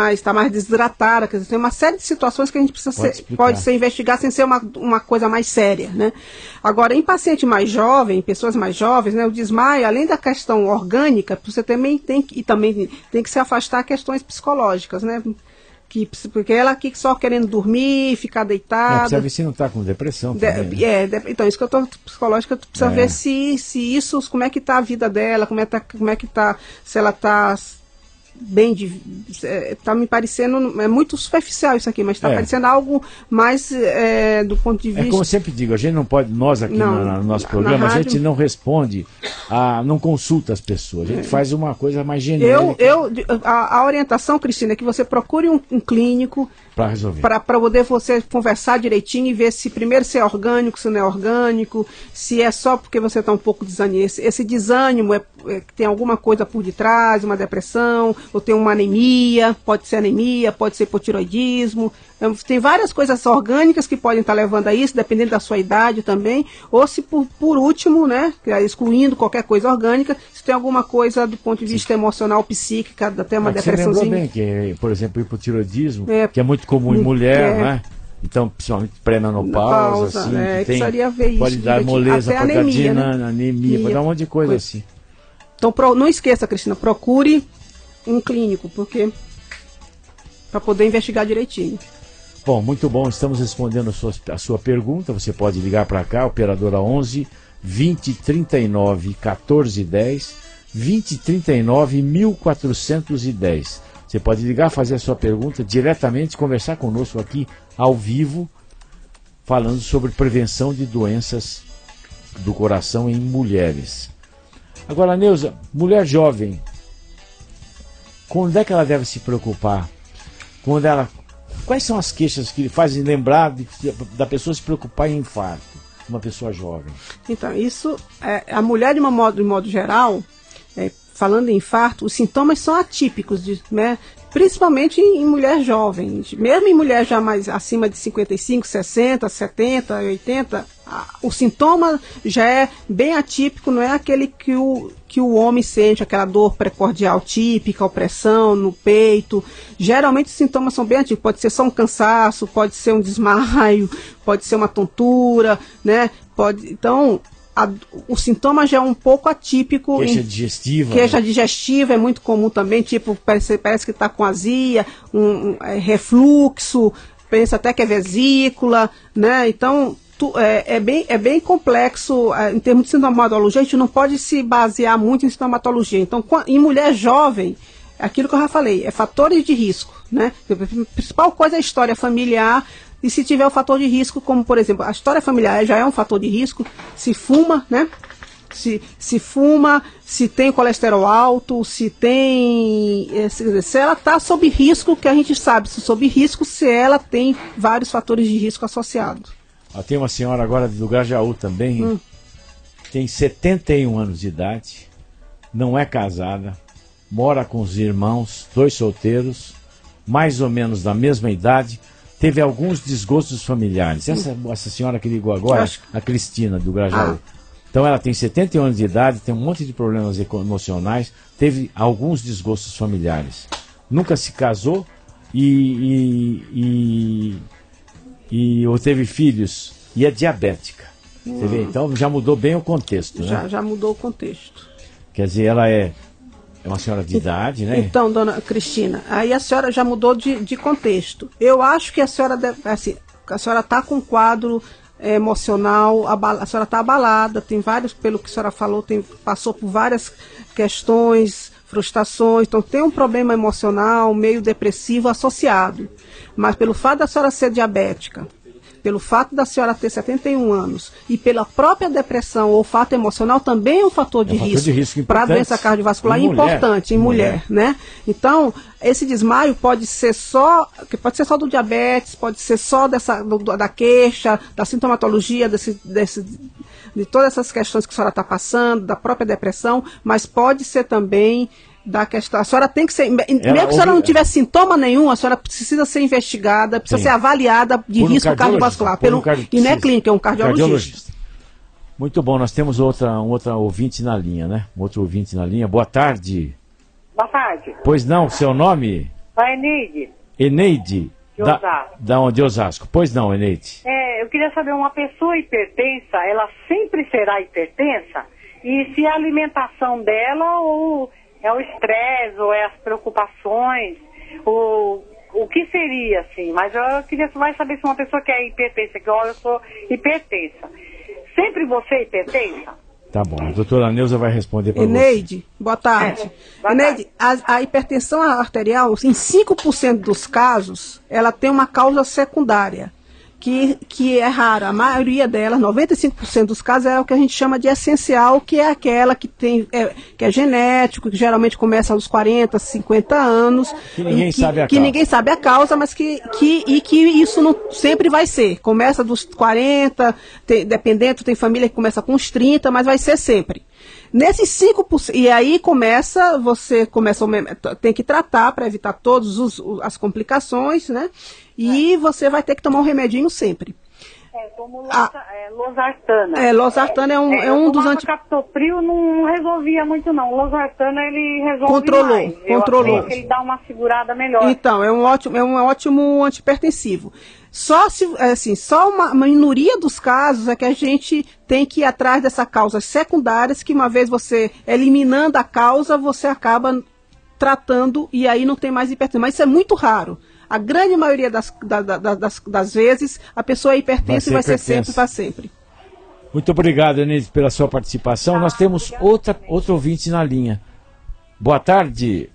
está mais desidratada, quer dizer, tem uma série de situações que a gente pode ser investigar sem ser uma coisa mais séria, né? Agora, em paciente mais jovem, em pessoas mais jovens, né, o desmaio, além da questão orgânica, você também tem que se afastar questões psicológicas, né? Porque ela aqui só querendo dormir, ficar deitada. Precisa ver se não está com depressão também, né? Então, isso que eu estou psicológica, tu precisa ver se isso, como é que está a vida dela, como é que está, se ela está bem, está me parecendo, é muito superficial isso aqui, mas está parecendo algo mais do ponto de vista... como eu sempre digo, a gente não pode, nós aqui no nosso programa, a gente não responde, não consulta as pessoas, a gente faz uma coisa mais genérica. A orientação, Cristina, é que você procure um clínico para resolver. Para poder você conversar direitinho e ver se primeiro se é orgânico, se não é orgânico, se é só porque você está um pouco desanimado. Esse desânimo tem alguma coisa por detrás, uma depressão, ou tem uma anemia, pode ser hipotiroidismo. Tem várias coisas orgânicas que podem estar levando a isso, dependendo da sua idade também, ou se por último, né, excluindo qualquer coisa orgânica, se tem alguma coisa do ponto de vista emocional, psíquica, até uma depressãozinha. Você lembrou bem que, por exemplo, o hipotiroidismo, que é muito comum em mulher, né? Então, principalmente pré-menopausa, assim, pode dar moleza, pode dar anemia, pode dar um monte de coisa assim. Então, não esqueça, Cristina, procure um clínico, para poder investigar direitinho. Bom, muito bom, estamos respondendo a sua pergunta. Você pode ligar para cá, operadora 11 2039 1410, 2039 1410. Você pode ligar, fazer a sua pergunta diretamente, conversar conosco aqui ao vivo, falando sobre prevenção de doenças do coração em mulheres. Agora, Neuza, mulher jovem, quando é que ela deve se preocupar? Quais são as queixas que fazem lembrar da pessoa se preocupar em infarto? Uma pessoa jovem. Então, isso, a mulher de modo geral, falando em infarto, os sintomas são atípicos, né? Principalmente em mulher jovem. Mesmo em mulher já mais acima de 55, 60, 70, 80, o sintoma já é bem atípico, não é aquele que o homem sente, aquela dor precordial típica, opressão no peito. Geralmente os sintomas são bem atípicos, pode ser só um cansaço, pode ser um desmaio, pode ser uma tontura, né? Então, o sintoma já é um pouco atípico. Queixa digestiva. Queixa digestiva é muito comum também, tipo, parece que está com azia, refluxo, pensa até que é vesícula, né? Então, é bem complexo em termos de sintomatologia. A gente não pode se basear muito em sintomatologia. Então, em mulher jovem, aquilo que eu já falei, é fatores de risco, né? A principal coisa é a história familiar. E se tiver o fator de risco, como por exemplo, a história familiar já é um fator de risco, se fuma, né? Se fuma, se tem colesterol alto, se ela está sob risco, que a gente sabe, se sob risco, se ela tem vários fatores de risco associados. Tem uma senhora agora do Grajaú também, tem 71 anos de idade, não é casada, mora com os irmãos, 2 solteiros, mais ou menos da mesma idade, teve alguns desgostos familiares. Essa senhora que ligou agora, a Cristina, do Grajaú. Então ela tem 71 anos de idade, tem um monte de problemas emocionais, teve alguns desgostos familiares. Nunca se casou ou teve filhos e é diabética. Você vê? Então já mudou bem o contexto, né? Já mudou o contexto. Quer dizer, ela é uma senhora de idade, né? Então, dona Cristina, aí a senhora já mudou de contexto. Eu acho que a senhora a senhora está com um quadro emocional, a senhora está abalada, tem vários, pelo que a senhora falou, passou por várias questões, frustrações, então tem um problema emocional, meio depressivo associado. Mas pelo fato da senhora ser diabética, pelo fato da senhora ter 71 anos e pela própria depressão ou fato emocional, também é um fator de risco para a doença cardiovascular importante em mulher, né? Então, esse desmaio pode ser só do diabetes, pode ser só da queixa, da sintomatologia, de todas essas questões que a senhora está passando, da própria depressão, mas pode ser também da questão. A senhora tem que ser, mesmo que a senhora não tiver sintoma nenhum, a senhora precisa ser investigada, precisa ser avaliada de risco cardiovascular. E não é clínica, é um cardiologista. Muito bom, nós temos outra ouvinte na linha, né? Outro ouvinte na linha. Boa tarde. Boa tarde. Pois não, seu nome? Eneide. Eneide. De Osasco. Da onde? De Osasco. Pois não, Eneide. Eu queria saber, uma pessoa hipertensa, ela sempre será hipertensa? E se a alimentação dela ou é o estresse, ou é as preocupações, o que seria, assim? Mas eu queria mais saber se uma pessoa que é hipertensa, que eu sou hipertensa, sempre você é hipertensa? Tá bom, a doutora Neuza vai responder para você. Eneide, boa tarde. Eneide, a hipertensão arterial, em 5% dos casos, ela tem uma causa secundária, que é rara. A maioria delas, 95% dos casos, é o que a gente chama de essencial, que é aquela que é genético, que geralmente começa aos 40, 50 anos. Que ninguém sabe a causa. Mas que isso não sempre vai ser. Começa dos 40, dependendo, tem família que começa com uns 30, mas vai ser sempre. Nesses 5%, e aí tem que tratar para evitar todas as complicações, né? E você vai ter que tomar um remedinho sempre. Como losartana. Losartana é um dos captopril não resolvia muito não. Losartana ele resolve mais. Controlou. Ele dá uma segurada melhor. Então, é um ótimo antihipertensivo. Só uma minoria dos casos é que a gente tem que ir atrás dessas causas secundárias, que uma vez você eliminando a causa, você acaba tratando e aí não tem mais hipertensão. Mas isso é muito raro. A grande maioria das vezes, a pessoa é hipertensa e vai ser sempre para sempre. Muito obrigado, Eneide, pela sua participação. Nós temos outro ouvinte na linha. Boa tarde.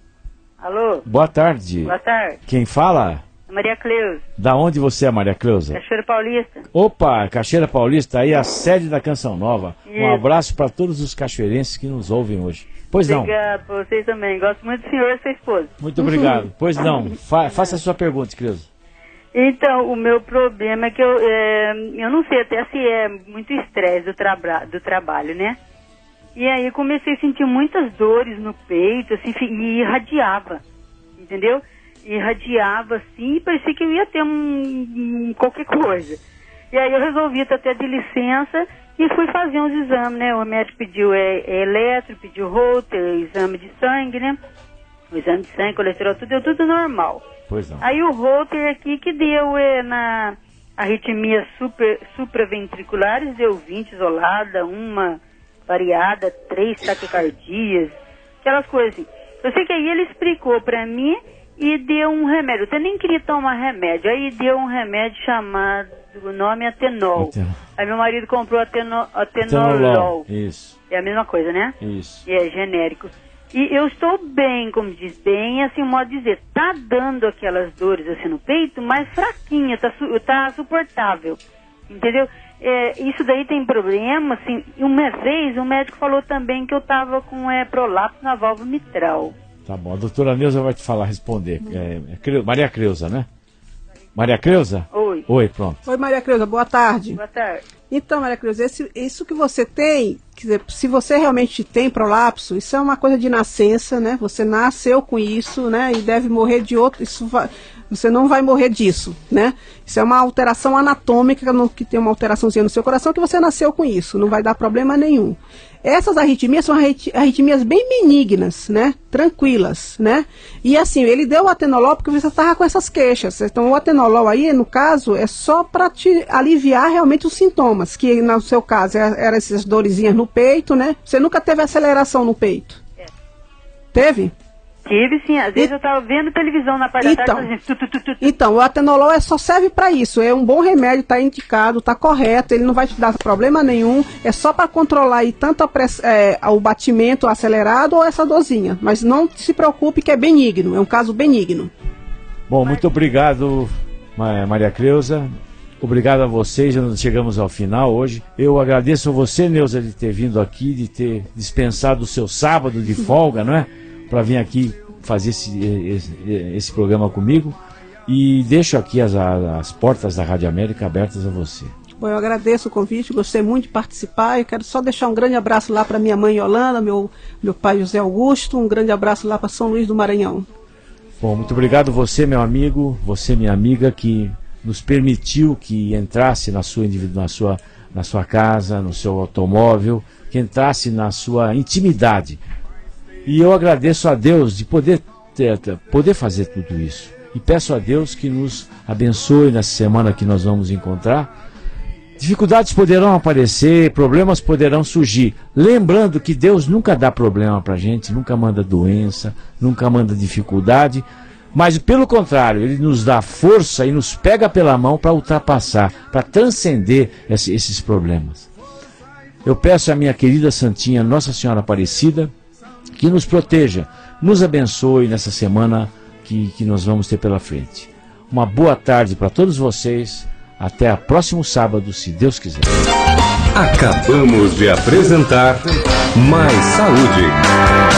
Alô? Boa tarde. Boa tarde. Quem fala? Maria Cleusa. Da onde você é, Maria Cleusa? Cachoeira Paulista. Opa, Cachoeira Paulista, aí a sede da Canção Nova. Isso. Um abraço para todos os cachoeirenses que nos ouvem hoje. Pois não. Obrigado por vocês também. Gosto muito do senhor e sua esposa. Muito obrigado. Pois não. Faça a sua pergunta, Cleusa. Então, o meu problema é que eu não sei até se é muito estresse do trabalho, né? E aí comecei a sentir muitas dores no peito, assim, e irradiava, entendeu? Irradiava, assim, e parecia que eu ia ter qualquer coisa. E aí eu resolvi até de licença e fui fazer uns exames, né? O médico pediu eletro, pediu Holter, exame de sangue, né? O exame de sangue, colesterol, deu tudo normal. Pois não. Aí o Holter aqui que deu na arritmia supraventriculares, deu 20 isolada, uma variada, 3 taquicardias, aquelas coisas assim. Eu sei que aí ele explicou pra mim e deu um remédio. Eu nem queria tomar remédio. Aí deu um remédio chamado, o nome é Atenol. Aí meu marido comprou Atenolol. Isso. É a mesma coisa, né? Isso. E é genérico. E eu estou bem, como diz, bem, assim, modo de dizer, tá dando aquelas dores assim no peito, mas fraquinha, tá suportável, entendeu? Isso daí tem problema, assim, uma vez o médico falou também que eu tava com prolapso na válvula mitral. Tá bom, a doutora Neuza vai te responder. Maria Creuza, né? Maria Creuza? Oi. Oi, pronto. Oi, Maria Creuza, boa tarde. Boa tarde. Então, Maria Creuza, isso que você tem, quer dizer, se você realmente tem prolapso, isso é uma coisa de nascença, né? Você nasceu com isso, né? E deve morrer de outro, você não vai morrer disso, né? Isso é uma alteração anatômica, que tem uma alteraçãozinha no seu coração, que você nasceu com isso, não vai dar problema nenhum. Essas arritmias são arritmias bem benignas, né? Tranquilas, né? E assim, ele deu o Atenolol porque você estava com essas queixas. Então o Atenolol aí, no caso, é só para te aliviar realmente os sintomas, que no seu caso eram essas dorezinhas no peito, né? Você nunca teve aceleração no peito? Teve? Tive, sim. Às vezes eu estava vendo televisão na parte da tarde. Então, o Atenolol só serve para isso. É um bom remédio, está indicado, está correto, ele não vai te dar problema nenhum. É só para controlar aí tanto o batimento acelerado ou essa dorzinha. Mas não se preocupe que é benigno, é um caso benigno. Bom, muito obrigado, Maria Creuza. Obrigado a vocês, já chegamos ao final hoje. Eu agradeço a você, Neuza, de ter vindo aqui, de ter dispensado o seu sábado de folga, não é? Para vir aqui fazer esse programa comigo, e deixo aqui as portas da Rádio América abertas a você. Bom, eu agradeço o convite, gostei muito de participar. Eu quero só deixar um grande abraço lá para minha mãe Yolanda, meu pai José Augusto, um grande abraço lá para São Luís do Maranhão. Bom, muito obrigado você, meu amigo, você, minha amiga, que nos permitiu que entrasse na sua casa, no seu automóvel, que entrasse na sua intimidade. E eu agradeço a Deus de poder fazer tudo isso. E peço a Deus que nos abençoe nessa semana que nós vamos encontrar. Dificuldades poderão aparecer, problemas poderão surgir. Lembrando que Deus nunca dá problema pra gente, nunca manda doença, nunca manda dificuldade. Mas pelo contrário, Ele nos dá força e nos pega pela mão para ultrapassar, para transcender esses problemas. Eu peço à minha querida Santinha, Nossa Senhora Aparecida, que nos proteja, nos abençoe nessa semana que nós vamos ter pela frente. Uma boa tarde para todos vocês. Até o próximo sábado, se Deus quiser. Acabamos de apresentar Mais Saúde.